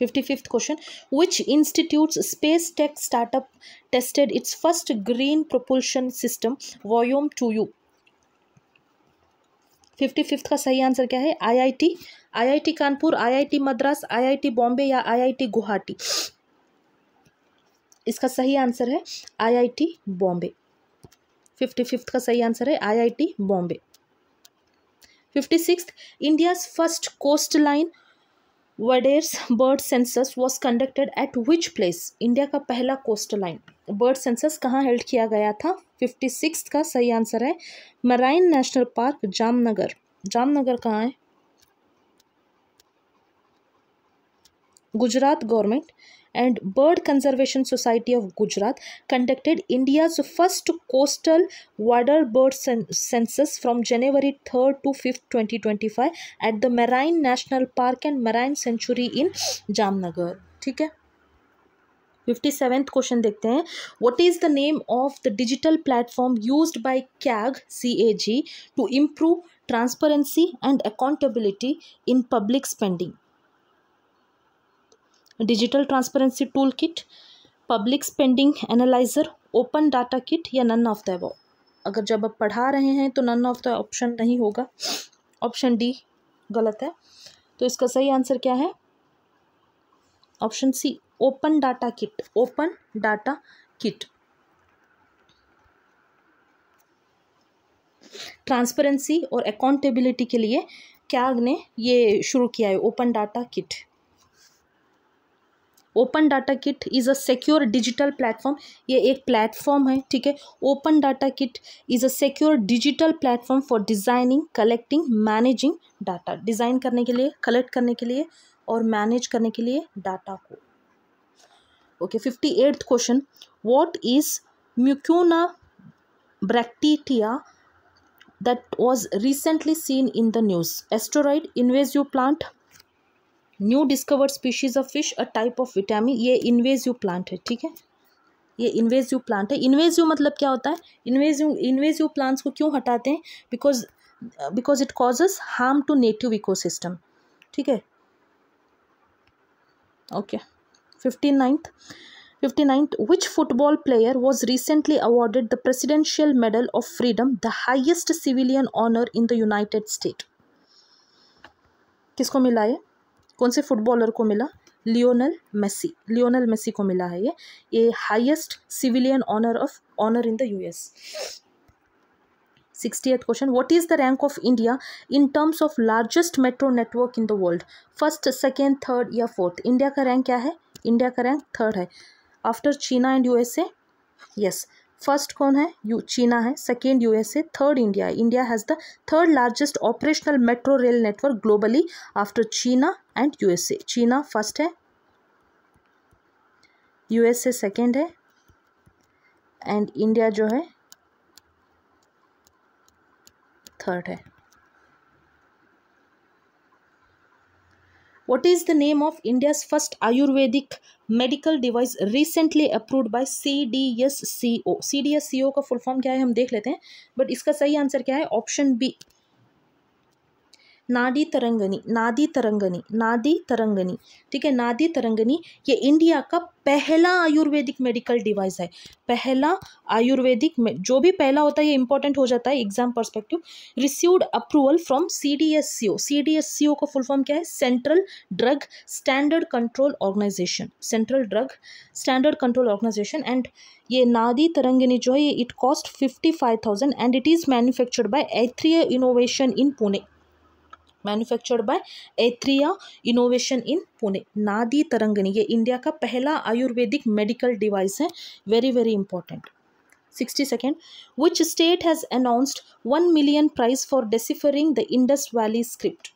Speaker 1: 55th question, which institute's space tech startup tested its first green propulsion system Vyom 2U? 55th का सही answer क्या है? IIT Kanpur, IIT Madras, IIT Bombay या IIT Guwahati? इसका सही आंसर है IIT बॉम्बे। 55th का सही आंसर है IIT Bombay. 56th, India's first coastline Wade's bird census was conducted at which place? India का पहला कोस्टल लाइन बर्ड सेंसस कहाँ हेल्ड किया गया था? 56th का सही आंसर है marine national park, Jamnagar. Jamnagar कहाँ है? Gujarat government and Bird Conservation Society of Gujarat conducted India's first coastal water bird census from January 3rd to 5th, 2025 at the Marine National Park and Marine Sanctuary in Jamnagar. ठीक है। 57th question देखते हैं, what is the name of the digital platform used by CAG to improve transparency and accountability in public spending? Digital transparency tool kit, public spending analyser, open data kit या none of the above? अगर जब आप पढ़ा रहे हैं तो none of the option नहीं होगा, ऑप्शन डी गलत है। तो इसका सही आंसर क्या है? Option C, open data kit, open data kit. Transparency और अकाउंटेबिलिटी के लिए कैग ने ये शुरू किया है, open data kit. Open data kit is a secure digital platform, ये एक प्लेटफॉर्म है, ठीक है। Open data kit is a secure digital platform for designing, collecting, managing data, design करने के लिए, कलेक्ट करने के लिए और मैनेज करने के लिए डाटा को। Okay, 58th question, what is Mucuna bracteata that was recently seen in the news? Asteroid, invasive plant, new discovered species of fish, a type of vitamin. ये इन्वेजिव प्लांट है, ठीक है, ये इन्वेजिव प्लांट है। Invasive मतलब क्या होता है? इन्वेजिव प्लांट्स को क्यों हटाते हैं? Because it causes harm to native ecosystem, ठीक है। Okay, 59th, which football player was recently awarded the Presidential Medal of Freedom, the highest civilian honor in the United States? किसको मिला ये? कौन से फुटबॉलर को मिला? लियोनेल मेसी को मिला है ये highest civilian honour in the US. 60th question, what is the rank of India in terms of largest metro network in the world? First, second, third या फोर्थ? इंडिया का rank क्या है? India का rank third है, after China and USA. Yes, first कौन है? China है, second USA, third India है। India has the third largest operational metro rail network globally after China and USA. चीना फर्स्ट है, यूएसए सेकेंड है and India जो है थर्ड है। What is the name of India's first Ayurvedic medical device recently approved by CDSCO? CDSCO का full form क्या है हम देख लेते हैं, बट इसका सही आंसर क्या है? ऑप्शन बी, नादी तरंगनी। नादी तरंगनी, नादी तरंगनी, ठीक है, नादी तरंगनी। ये इंडिया का पहला आयुर्वेदिक मेडिकल डिवाइस है। पहला आयुर्वेदिक में जो भी पहला होता है ये इंपॉर्टेंट हो जाता है exam perspective. Received approval from CDSCO। CDSCO का फुल फॉर्म क्या है? Central Drug Standard Control Organisation. Central Drug Standard Control Organisation. And ये नादी तरंगिनी जो है ये it cost 55,000 and it is manufactured by Athreya innovation in Pune. Manufactured by Athreya innovation in Pune. Nadi Tarangini ये India का पहला आयुर्वेदिक मेडिकल डिवाइस है। Very very important. 62nd, which state has announced 1 million prize for deciphering the Indus Valley script?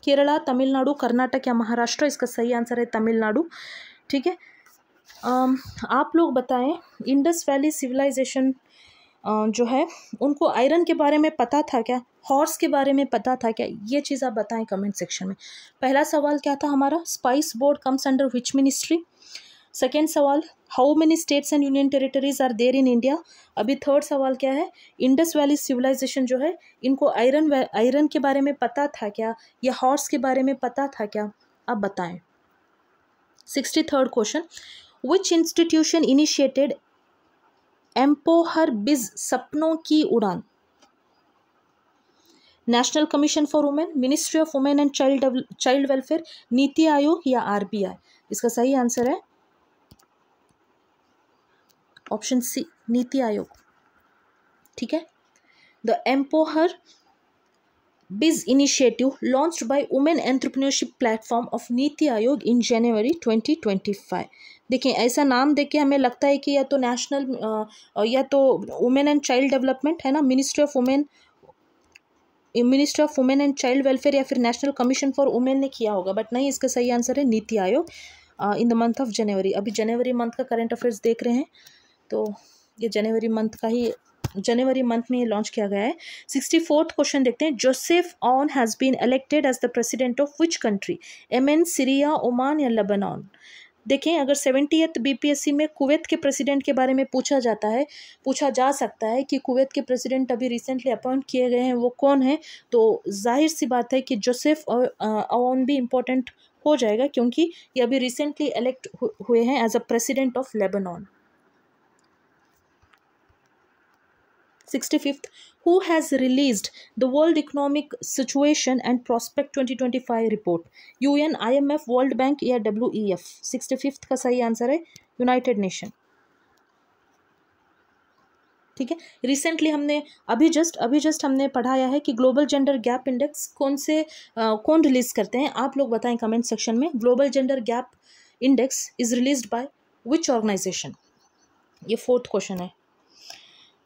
Speaker 1: Kerala, Tamil Nadu, Karnataka या महाराष्ट्र? इसका सही answer है तमिलनाडु, ठीक है। आप लोग बताएं, इंडस वैली सिविलाइजेशन जो है उनको आयरन के बारे में पता था क्या? हॉर्स के बारे में पता था क्या? ये चीज़ आप बताएं कमेंट सेक्शन में। पहला सवाल क्या था हमारा? Spice board comes under which ministry? Second सवाल, how many states and union territories are there in India? अभी थर्ड सवाल क्या है? इंडस वैली सिविलाइजेशन जो है इनको आयरन के बारे में पता था क्या या हॉर्स के बारे में पता था क्या? आप बताएं। 63rd question, which institution initiated empower biz सपनों की उड़ान? National Commission for Women, ministry of women and child welfare, NITI Aayog या RBI? इसका सही आंसर है ऑप्शन सी, नीति आयोग, ठीक है। द एम्पोहर बिज initiative launched by women entrepreneurship platform of NITI Aayog in January 2025। देखिए ऐसा नाम देख के हमें लगता है कि या तो नेशनल या तो वुमेन एंड चाइल्ड डेवलपमेंट है ना, ministry of women and child welfare या फिर नेशनल कमीशन फॉर वुमेन ने किया होगा, बट नहीं, इसका सही आंसर है NITI Aayog in the month of January. अभी जनवरी मंथ का करंट अफेयर्स देख रहे हैं तो ये जनवरी मंथ में ये लॉन्च किया गया है। 64th क्वेश्चन देखते हैं, Joseph Aoun has been elected as the president of which country? Yemen, Syria, Oman या लेबनान? देखें, अगर 70th BPSC में कुवैत के प्रेसिडेंट के बारे में पूछा जा सकता है कि कुवैत के प्रेसिडेंट अभी रिसेंटली अपॉइंट किए गए हैं वो कौन है, तो जाहिर सी बात है कि जोसेफ ऑन भी इम्पोर्टेंट हो जाएगा क्योंकि ये अभी रिसेंटली इलेक्ट हुए हैं as a president of Lebanon. 65th, who has released the World Economic Situation and Prospect 2025 report? UN, IMF, World Bank या WEF? 65th का सही आंसर है यूनाइटेड नेशन, ठीक है। रिसेंटली हमने अभी जस्ट हमने पढ़ाया है कि ग्लोबल जेंडर गैप इंडेक्स कौन रिलीज करते हैं? आप लोग बताएं कमेंट सेक्शन में। Global gender gap index is released by which organisation? ये 4th क्वेश्चन है।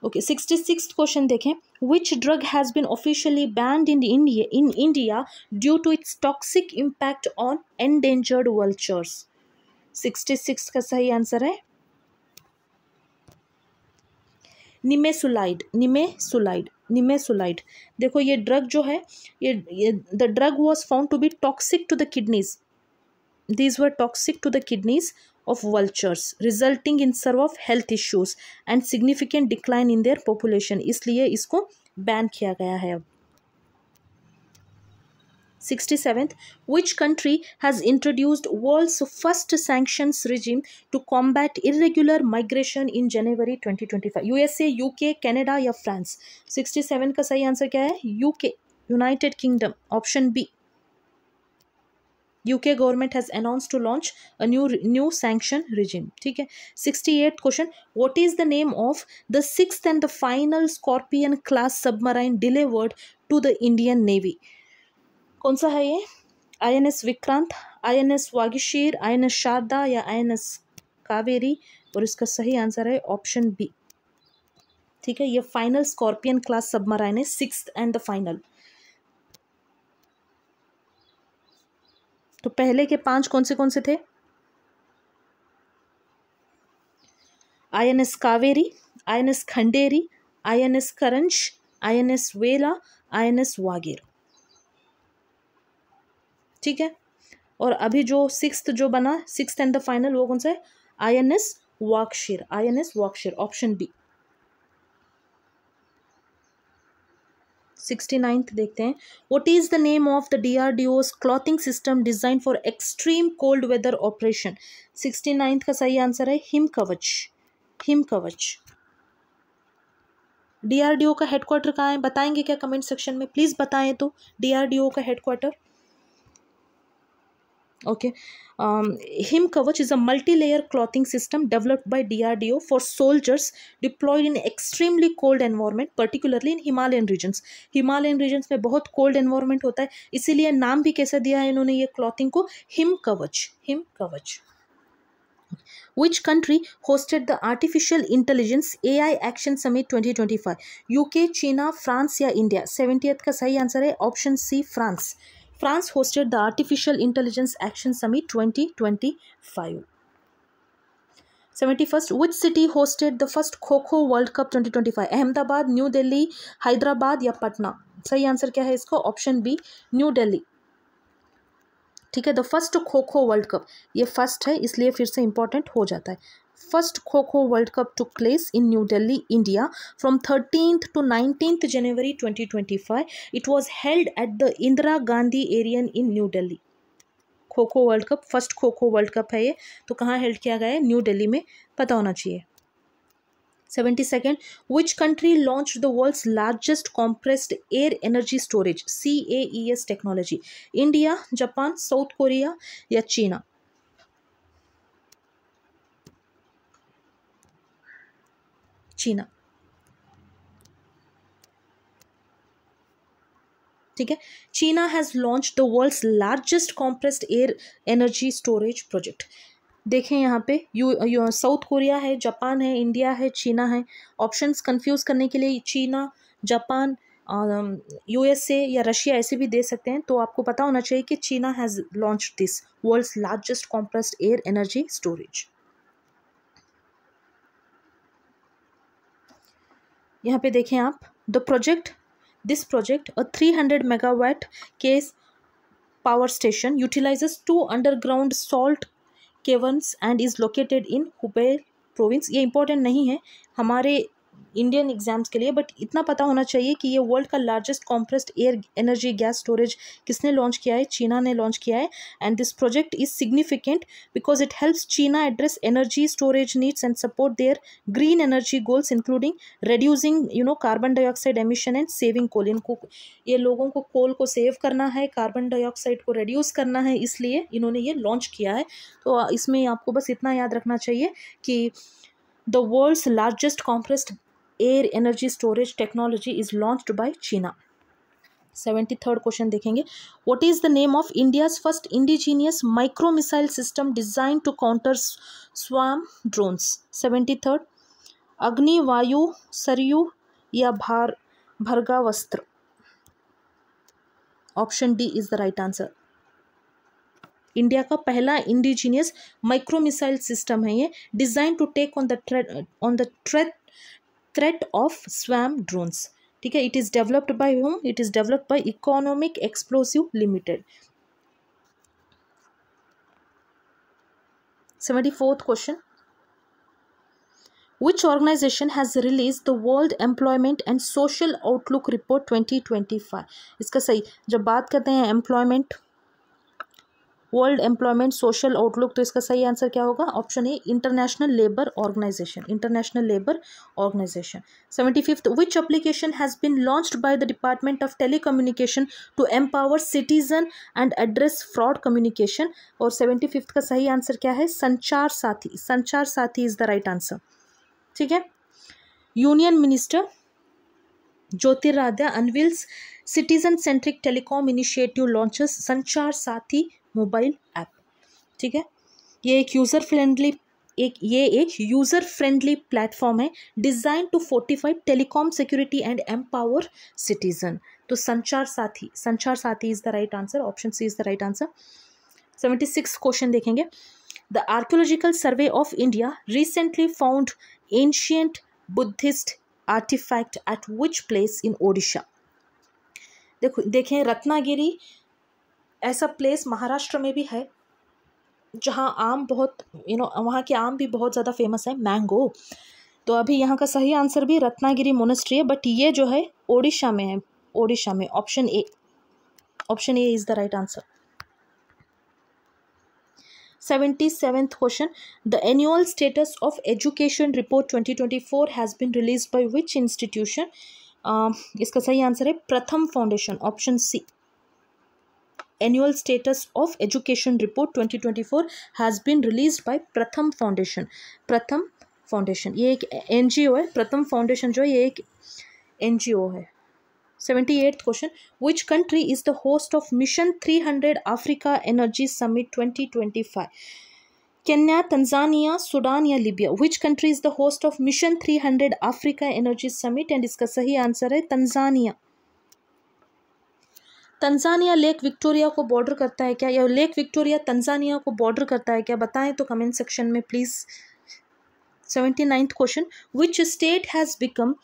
Speaker 1: ओके, 66th क्वेश्चन देखें, which drug has been officially banned in India due to its toxic impact on endangered vultures? 66 का सही answer है nimesulide. देखो ये drug जो है ये the drug was found to be toxic to the kidneys. These were toxic to the kidneys of vultures, resulting in severe health issues and significant decline in their population. इसलिए इसको ban किया गया है अब। 67th, which country has introduced world's first sanctions regime to combat irregular migration in January 2025? USA, UK, Canada या France? 67 का सही answer क्या है? UK, United Kingdom, option B. UK government has announced to launch a new sanction regime, ठीक है। 68th question, what is the name of the 6th and the final Scorpion class submarine delivered to the Indian Navy? कौन सा है ये? INS Vikrant, INS वागीशीर, INS Sharda या INS Kaveri? और इसका सही आंसर है ऑप्शन बी, ठीक है। ये फाइनल स्कॉर्पियन क्लास सबमराइन है, 6th एंड द फाइनल। तो पहले के 5 कौन से थे? INS Kaveri, INS Khanderi, INS करंज, INS वेला, INS वागीर। ठीक है, और अभी जो सिक्स्थ जो बना, सिक्स्थ एंड द फाइनल, वो कौन सा है? INS Vagsheer, INS Vagsheer, option B. 69th देखते हैं। What is the name of the DRDO's clothing system designed for extreme cold weather operation? 69th का सही आंसर है हिम कवच, हिम कवच। DRDO का हेडक्वार्टर कहाँ है, बताएंगे क्या कमेंट सेक्शन में? प्लीज बताएं तो DRDO का headquarter. Okay. Him Kavach is a multi-layer clothing system developed by DRDO for soldiers deployed in extremely cold environment, particularly in Himalayan regions. Himalayan regions में बहुत cold environment होता है, इसीलिए नाम भी कैसा दिया है इन्होंने ये clothing को? Him Kavach, Him Kavach. Which country hosted the Artificial Intelligence AI Action Summit 2025? UK, China, France या इंडिया? 70th का सही आंसर है option C, France. France hosted the Artificial Intelligence Action Summit 2025. 71st, which city hosted the first Kho-Kho World Cup 2025? Ahmedabad, New Delhi, Hyderabad या पटना? सही answer क्या है इसको? Option B, New Delhi. ठीक है, the first kho-kho World Cup, ये फर्स्ट है इसलिए फिर से इंपॉर्टेंट हो जाता है। First Kho-Kho World Cup took place in New Delhi, India from 13th to 19th January 2025. It was held at the Indira Gandhi Arena in New Delhi. Kho-kho World Cup, first kho-kho World Cup है ये, तो कहाँ held किया गया है? New Delhi में, पता होना चाहिए। 72nd, which country launched the world's largest compressed air energy storage CAES technology? India, Japan, South Korea या चीना? चीना। ठीक है, China has launch the world's largest compressed air energy storage project. देखें यहाँ पे साउथ कोरिया है, जापान है, इंडिया है, चीना है। ऑप्शंस कंफ्यूज करने के लिए चीना, जापान, USA या रशिया ऐसे भी दे सकते हैं, तो आपको पता होना चाहिए कि China has launch this world's largest compressed air energy storage. यहाँ पे देखें आप, this project, a 300 megawatt case power station, utilizes 2 underground salt caverns and is located in Hubei province. ये important नहीं है हमारे इंडियन एग्जाम्स के लिए, बट इतना पता होना चाहिए कि ये वर्ल्ड का largest compressed air energy gas storage किसने लॉन्च किया है? चीना ने लॉन्च किया है। And this project is significant because it helps China address energy storage needs and support their green energy goals including reducing carbon dioxide emission and saving coal. इनको ये लोगों को कोल को सेव करना है, कार्बन डाइऑक्साइड को रेड्यूस करना है, इसलिए इन्होंने ये लॉन्च किया है। तो इसमें आपको बस इतना याद रखना चाहिए कि the world's largest compressed air energy storage technology is launched by China. 73rd question देखेंगे। What is the name of India's first indigenous micro missile system design to counter swarm drones? 73rd, Agni, Vayu, Sarayu या Bhargavastra? Option D is the right answer. India का पहला indigenous micro missile system है ये, design to take on the threat of swarm drones. ठीक है, it is developed by whom? It is developed by Economic Explosive Limited. 74th question. Which organization has released the World Employment and Social Outlook Report 2025? इसका सही, जब बात करते हैं employment, world employment social outlook, तो इसका सही आंसर क्या होगा? Option A, International Labour Organization, International Labour Organization. 75th, which application has been launched by the department of telecommunication to empower citizen and address fraud communication? और 75th का सही answer क्या है? संचार साथी, संचार Saathi is the right answer. ठीक है, union minister Jyotiraditya unveils citizen centric telecom initiative launches Sanchar Saathi mobile app. ठीक है, ये एक यूज़र फ्रेंडली प्लेटफॉर्म है design to fortify telecom security and empower citizen. तो Sanchar Saathi is the right answer, option C is the right answer. 76 question देखेंगे। The Archaeological Survey of India recently found ancient Buddhist artifact at which place in Odisha? देखें रत्नागिरी ऐसा place Maharashtra में भी है जहाँ आम बहुत वहाँ के आम भी बहुत ज़्यादा फेमस है, मैंगो। तो अभी यहाँ का सही आंसर भी रत्नागिरी मोनेस्ट्री है, बट ये जो है ओडिशा में है, ओडिशा में। Option A is the right answer. 77th question. The annual status of education report 2024 has been released by which institution? इसका सही आंसर है Pratham foundation, option C. Annual status of education report 2024 has been released by प्रथम foundation. प्रथम foundation ये एक NGO है, Pratham foundation जो है ये एक एनजीओ है। 78th question. Which country is the host of Mission 300 Africa Energy Summit 2025? Kenya, Tanzania, Sudan या Libya? Which country is the host of Mission 300 Africa Energy Summit? And इसका सही आंसर है तंजानिया। तंजानिया लेक विक्टोरिया को border करता है क्या, या lake Victoria Tanzania को बॉर्डर करता है क्या? बताएं तो कमेंट सेक्शन में please. 79th question. Which state has become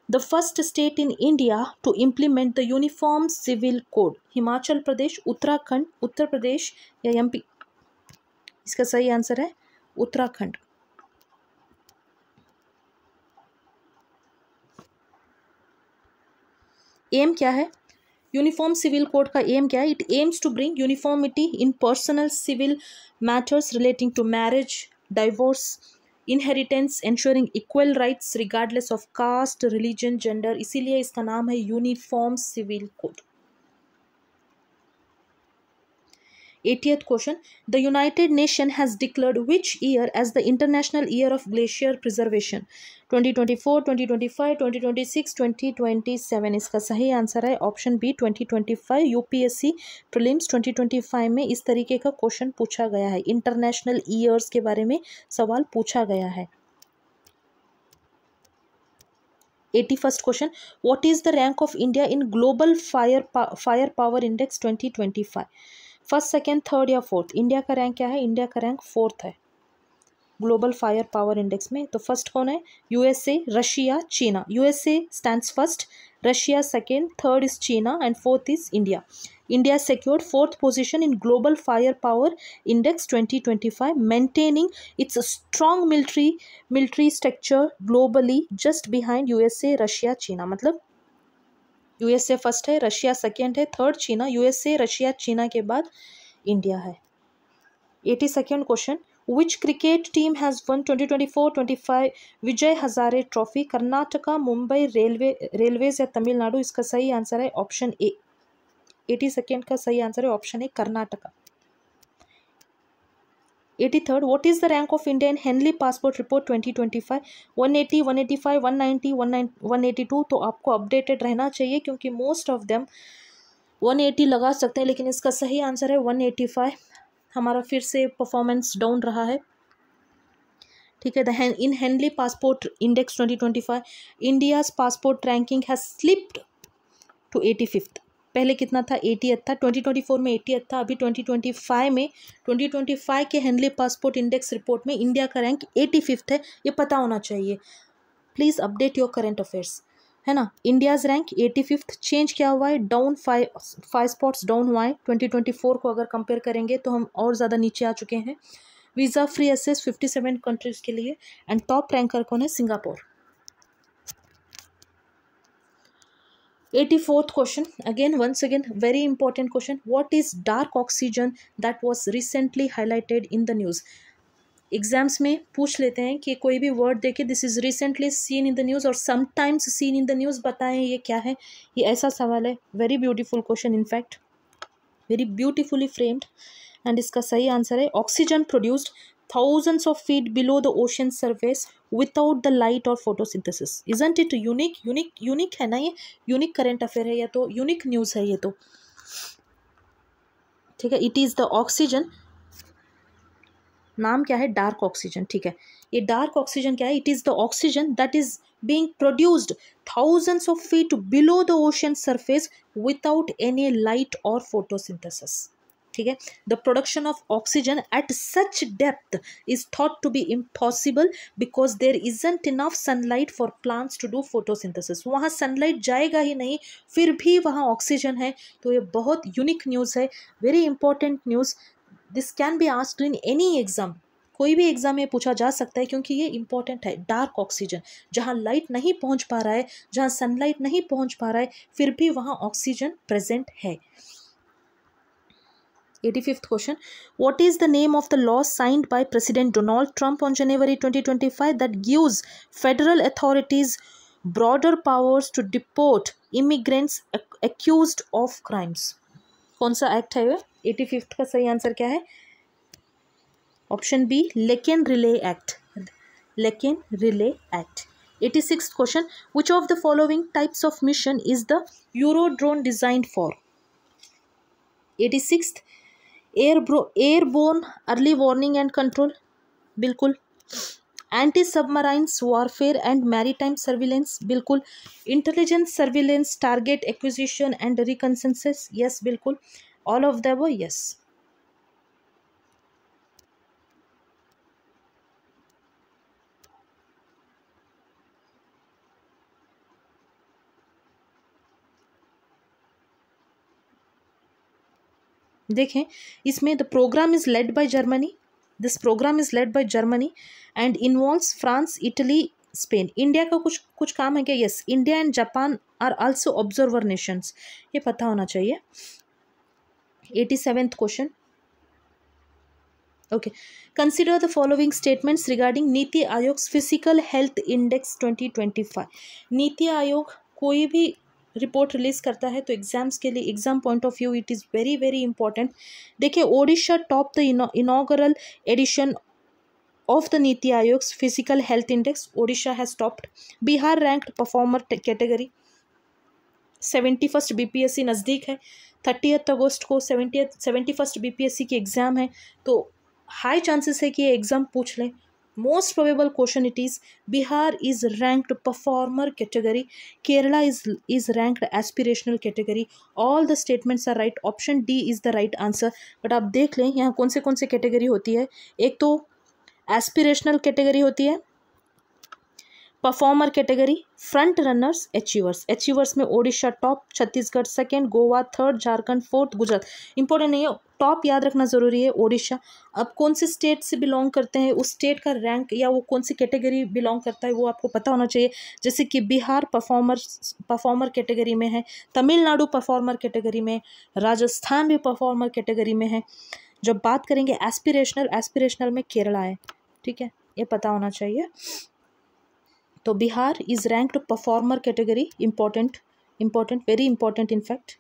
Speaker 1: the first state in India to implement the Uniform Civil Code? Himachal Pradesh, Uttarakhand, Uttar Pradesh या एमपी? इसका सही आंसर है उत्तराखंड। एम क्या है? यूनिफॉर्म सिविल कोड का एम क्या है? It aims to bring uniformity in personal civil matters relating to marriage, divorce, inheritance, ensuring equal rights regardless of caste, religion, gender, इसीलिए इसका नाम है uniform civil code. 80th question. The United Nations has declared which year as the International Year of Glacier Preservation? 2024, 2025, 2026, 2027? इसका सही answer है option B 2025। UPSC prelims 2025 में इस तरीके का क्वेश्चन पूछा गया है, इंटरनेशनल ईयर्स के बारे में सवाल पूछा गया है। 81st question. What is the rank of India in Global Firepower Index 2025? First, second, third या फोर्थ? इंडिया का रैंक क्या है? इंडिया का रैंक फोर्थ है ग्लोबल फायर पावर इंडेक्स में। तो फर्स्ट कौन है? USA, Russia, China. USA stands first, Russia second, third is China and fourth is India. India secured fourth position in Global Firepower Index 2025, maintaining its strong military structure globally just behind USA, Russia, China। मतलब USA first है, Russia second है, third चीना, USA, Russia, चीना के बाद India है। 82nd question. Which cricket team has one 2024-25 Vijay Hazare trophy? Karnataka, Mumbai, railways या तमिलनाडु? इसका सही आंसर है ऑप्शन ए। 82nd का सही आंसर है option A, Karnataka. 83rd. What is the rank of India in Henley Passport Report 2025? 180, 185, 190, 182? तो आपको अपडेटेड रहना चाहिए क्योंकि मोस्ट ऑफ देम 180 लगा सकते हैं, लेकिन इसका सही आंसर है 185। हमारा फिर से परफॉर्मेंस डाउन रहा है, ठीक है। In Henley passport index 2025 India's passport ranking has slipped to 85th। पहले कितना था? 80th था। 2024 में 80th था। अभी 2025 के हेनली पासपोर्ट इंडेक्स रिपोर्ट में इंडिया का रैंक 85th है। ये पता होना चाहिए। Please update your current affairs, है ना। इंडियाज़ रैंक 85th चेंज क्या हुआ है? डाउन 5 स्पॉट्स डाउन हुआ है। 2024 को अगर कंपेयर करेंगे तो हम और ज़्यादा नीचे आ चुके हैं। वीज़ा फ्री एक्सेस 57 कंट्रीज़ के लिए एंड टॉप रैंकर कौन है? Singapore. 84th question, once again very important question. What is dark oxygen that was recently highlighted in the news? Exams में पूछ लेते हैं कि कोई भी वर्ड देके this is recently seen in the news और sometimes seen in the news, बताएं ये क्या है। ये ऐसा सवाल है। Very beautiful question, in fact very beautifully framed. And इसका सही आंसर है oxygen produced thousands of feet below the ocean surface without the light or photosynthesis. Isn't it unique? Unique है ना, ये यूनिक करंट अफेयर है, या तो यूनिक न्यूज़ है ये तो, ठीक है। इट इज़ द ऑक्सीजन, नाम क्या है? डार्क ऑक्सीजन, ठीक है। ये डार्क ऑक्सीजन क्या है? It is the oxygen that is being produced thousands of feet below the ocean surface without any light or photosynthesis. ठीक है। The production of oxygen at such depth is thought to be impossible because there isn't enough sunlight for plants to do photosynthesis. वहाँ sunlight जाएगा ही नहीं, फिर भी वहाँ oxygen है। तो ये बहुत यूनिक न्यूज़ है, very important news. This can be asked in any exam, कोई भी एग्जाम में पूछा जा सकता है, क्योंकि ये इंपॉर्टेंट है। डार्क ऑक्सीजन, जहाँ लाइट नहीं पहुँच पा रहा है, जहाँ सनलाइट नहीं पहुँच पा रहा है, फिर भी वहाँ ऑक्सीजन प्रेजेंट है। 85th question. What is the name of the law signed by President Donald Trump on January 2025 that gives federal authorities broader powers to deport immigrants accused of crimes? कौन सा एक्ट है ये? 85th का सही answer क्या है? Option B, Laken Riley Act. Laken Riley Act. 86th question. Which of the following types of mission is the Eurodrone designed for? 86th, airborne early warning and control, बिल्कुल। Anti submarines warfare and maritime surveillance, बिल्कुल। Intelligence surveillance target acquisition and reconnaissance, yes बिल्कुल। All of the above, yes. देखें, इसमें the programme is led by Germany, this programme is led by Germany and involves France, Italy, Spain. India का कुछ काम है क्या? Yes, India and Japan are also observer nations, ये पता होना चाहिए। 87th question. Okay, consider the following statements regarding NITI Aayog physical health index 2025। NITI Aayog कोई भी रिपोर्ट रिलीज करता है तो एग्जाम्स के लिए, exam point of view, it is very very important. देखिए, Odisha top the inaugural edition of the Niti Ayog's physical health index. Odisha has topped. Bihar ranked performer category. 71st BPSC नज़दीक है, 30th अगस्त को 71st BPSC की exam है, तो high chances है कि ये एग्ज़ाम पूछ लें। Most probable question it is Bihar is ranked performer category, Kerala is ranked aspirational category. All the statements are right, option D is the right answer. But आप देख लें यहाँ कौन से कैटेगरी होती है। एक तो एस्पिरेशनल कैटेगरी होती है, performer category, front runners, achievers में Odisha top, Chhattisgarh second, Goa third, Jharkhand fourth, Gujarat. Important नहीं है, टॉप याद रखना ज़रूरी है ओडिशा। अब कौन से स्टेट से बिलोंग करते हैं, उस स्टेट का रैंक या वो कौन सी कैटेगरी बिलोंग करता है वो आपको पता होना चाहिए। जैसे कि बिहार परफॉर्मर कैटेगरी में है, तमिलनाडु परफॉर्मर कैटेगरी में, राजस्थान भी परफॉर्मर कैटेगरी में है। जब बात करेंगे एस्पिरेशनल में केरला है, ठीक है, ये पता होना चाहिए। तो Bihar is ranked performer category, important, very important in fact.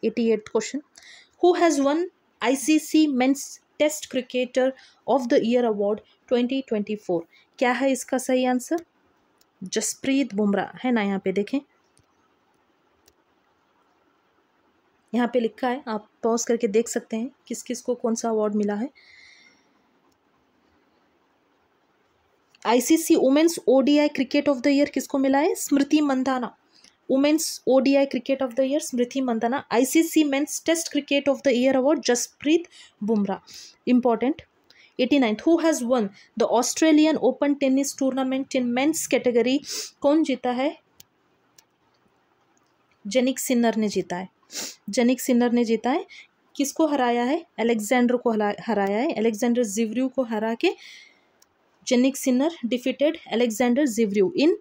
Speaker 1: 88th question. Who has won ICC men's test cricketer of the year award 2024? क्या है इसका सही आंसर? जसप्रीत बुमराह है ना, यहाँ पे देखें, यहाँ पे लिखा है, आप पॉज करके देख सकते हैं किस किस को कौन सा अवार्ड मिला है। ICC women's ODI cricket of the year किसको मिला है? Smriti Mandhana. Women's ODI cricket of the year Smriti Mandhana. ICC men's test cricket of the year award Jasprit Bumrah, important. 89th. Who has won the Australian Open tennis tournament in men's category? कौन जीता है? Jannik Sinner ने जीता है, Jannik Sinner ने जीता है। किसको हराया है? अलेक्जेंडर को हराया है। अलेक्जेंडर जिवरिव को हरा के Jannik Sinner defeated Alexander Zverev in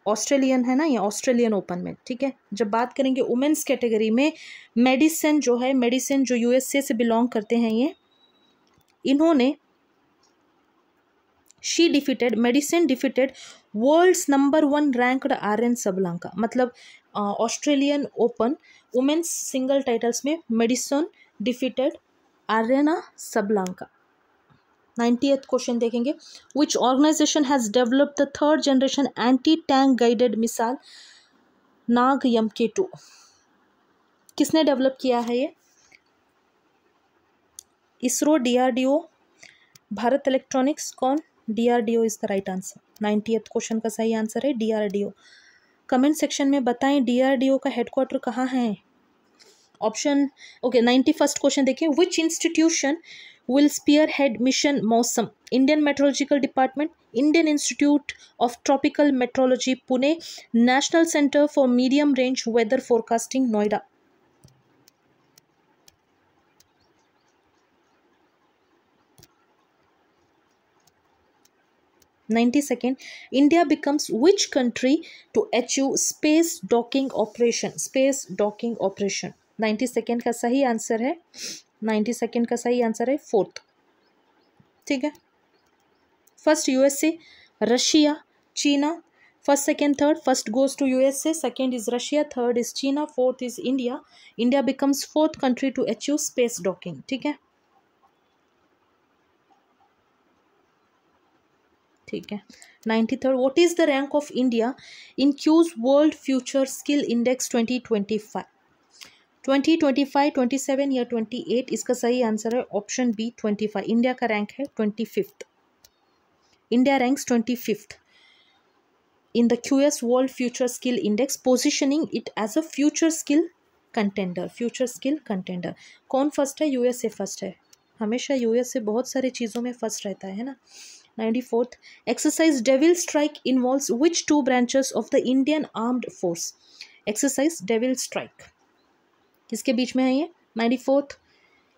Speaker 1: Australian, है ना, ये ऑस्ट्रेलियन ओपन में, ठीक है। जब बात करेंगे वुमेन्स कैटेगरी में, मेडिसन जो है, मेडिसन जो USA से बिलोंग करते हैं, ये इन्होंने Madison defeated world's number 1 ranked Aryna Sabalenka. मतलब Australian Open women's single titles में Madison defeated Aryna Sabalenka. 90th question देखेंगे. Which organisation has developed the third generation anti tank guided missile Nag MK2? किसने develop किया है ये? ISRO, DRDO, Bharat Electronics, कौन? DRDO is the right answer. 90th question का सही answer है DRDO। कमेंट सेक्शन में बताएं DRDO का हेडक्वार्टर कहाँ है। ऑप्शन ओके 91st क्वेश्चन देखिए, which institution will spearhead mission Mausam, Indian Meteorological Department, Indian Institute of Tropical Meteorology Pune, National Centre for Medium Range Weather Forecasting Noida. (92nd) India becomes which country to achieve space docking operation? Space docking operation. 92nd का सही answer है 92nd का सही answer है 4th। ठीक है, first USA, Russia, China, first second third, first goes to USA, second is Russia, third is China, fourth is India. India becomes fourth country to achieve space docking. ठीक है, ठीक है। 93rd, what is the rank of India in QS World Future Skill Index 2025? 2025, 27 या 28? इसका सही answer है option B 25। India का rank है 25th। India ranks 25th in the QS World Future Skill Index, positioning it as a future skill contender. Future skill contender. कौन first है? USA first है। हमेशा USA बहुत सारी चीज़ों में फर्स्ट रहता है ना। 94th, exercise Devil Strike involves which two branches of the Indian Armed Force? Exercise Devil Strike किसके बीच में है ये? 94th,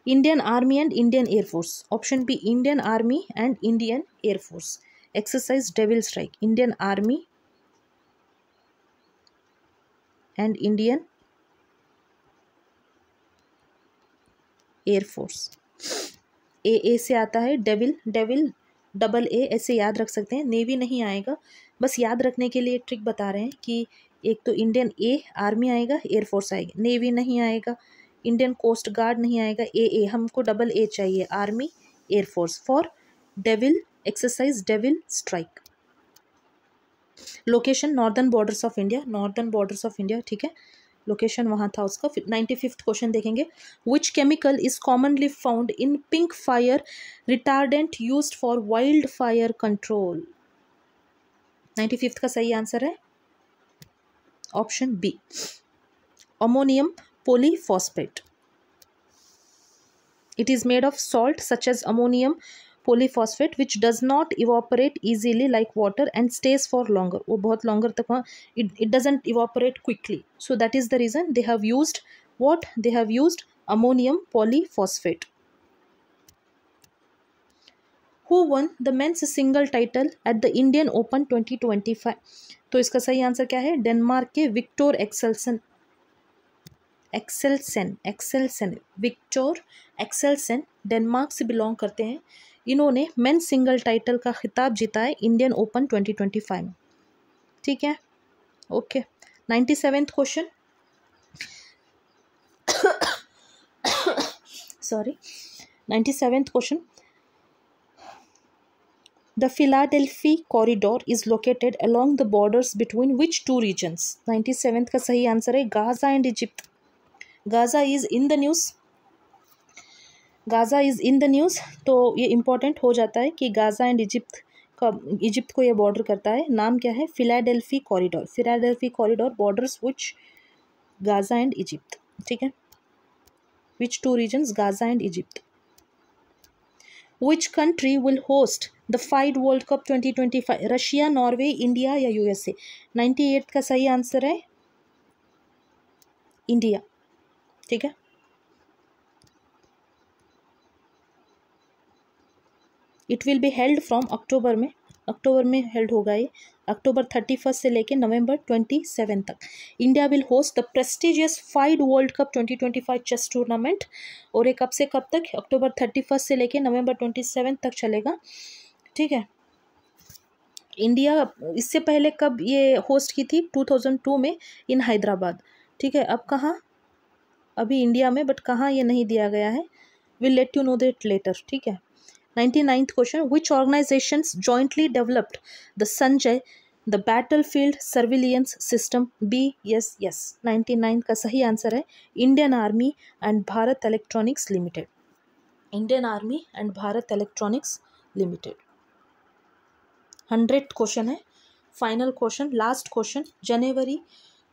Speaker 1: Indian Army and Indian Air Force. Option B, Indian Army and Indian Air Force. Exercise Devil Strike, Indian Army and Indian Air Force. ए से आता है devil, devil double A ऐसे याद रख सकते हैं। नेवी नहीं आएगा, बस याद रखने के लिए ट्रिक बता रहे हैं कि एक तो इंडियन ए आर्मी आएगा, एयरफोर्स आएगी, नेवी नहीं आएगा, इंडियन कोस्ट गार्ड नहीं आएगा, ए हमको डबल ए चाहिए, army air force for devil exercise devil strike. Location northern borders of India, northern borders of India. ठीक है, लोकेशन वहाँ था उसका। 95th क्वेश्चन देखेंगे, which chemical is commonly found in pink fire retardant used for wild fire control? 95th का सही answer है option B, ammonium polyphosphate. It is made of salt such as ammonium polyphosphate which does not evaporate easily like water and stays for longer. वो बहुत longer तक it doesn't evaporate quickly. So that is the reason they have used what? They have used ammonium polyphosphate. Who won the men's single title at the Indian Open 2025? तो इसका सही answer क्या है? Denmark के victor Axelsen, victor Axelsen Denmark से belong करते हैं। इन्होंने मेन सिंगल टाइटल का खिताब जीता है इंडियन ओपन 2025 में। ठीक है, okay. 97th question, sorry 97th question, the Philadelphi Corridor is located along the borders between which two regions? 97th का सही आंसर है Gaza and Egypt. Gaza is in the news, Gaza is in the news, तो ये important हो जाता है कि Gaza and Egypt को ये बॉर्डर करता है। नाम क्या है? Philadelphi Corridor, Philadelphi Corridor borders which Gaza and Egypt. ठीक है, which two regions? Gaza and Egypt. Which country will host the FIDE world cup 2025? Russia, Norway, India या USA? 98 का सही आंसर है इंडिया। ठीक है, it will be held from October में held होगा ये, अक्टूबर 31 से लेके नवंबर 27 तक। India will host the prestigious FIDE world cup 2025 chess tournament, और ये कब से कब तक? अक्टूबर 31 से लेके नवंबर 27 तक चलेगा। ठीक है, इंडिया इससे पहले कब ये होस्ट की थी? 2002 में इन हैदराबाद। ठीक है, अब कहाँ? अभी इंडिया में, बट कहाँ ये नहीं दिया गया है। Will let you know that letter. ठीक है, 99th question, which organisations jointly developed the Sanjay the battlefield surveillance system? BSS। 99 का सही आंसर है Indian army and Bharat electronics limited, Indian army and Bharat electronics limited. 100th question है, final question, last question, जनवरी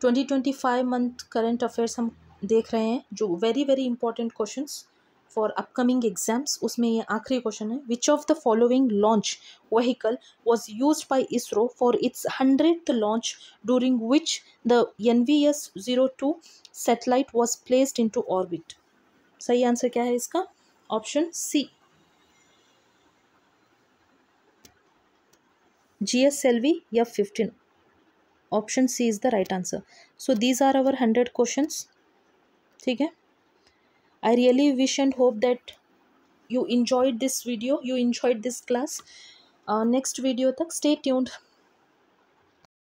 Speaker 1: 2025 month current affairs हम देख रहे हैं, जो very very important questions for upcoming exams, उसमें ये आखिरी क्वेश्चन है. Which of the following launch vehicle was use by ISRO for its 100th launch during which the NVS-02 satellite was placed into orbit. सही answer क्या है इसका? Option C, GSLV F-15. Option C is the right answer. So these are our 100 questions. ठीक है. I really wish and hope that you enjoyed this video, you enjoyed this class. Next video tak stay tuned.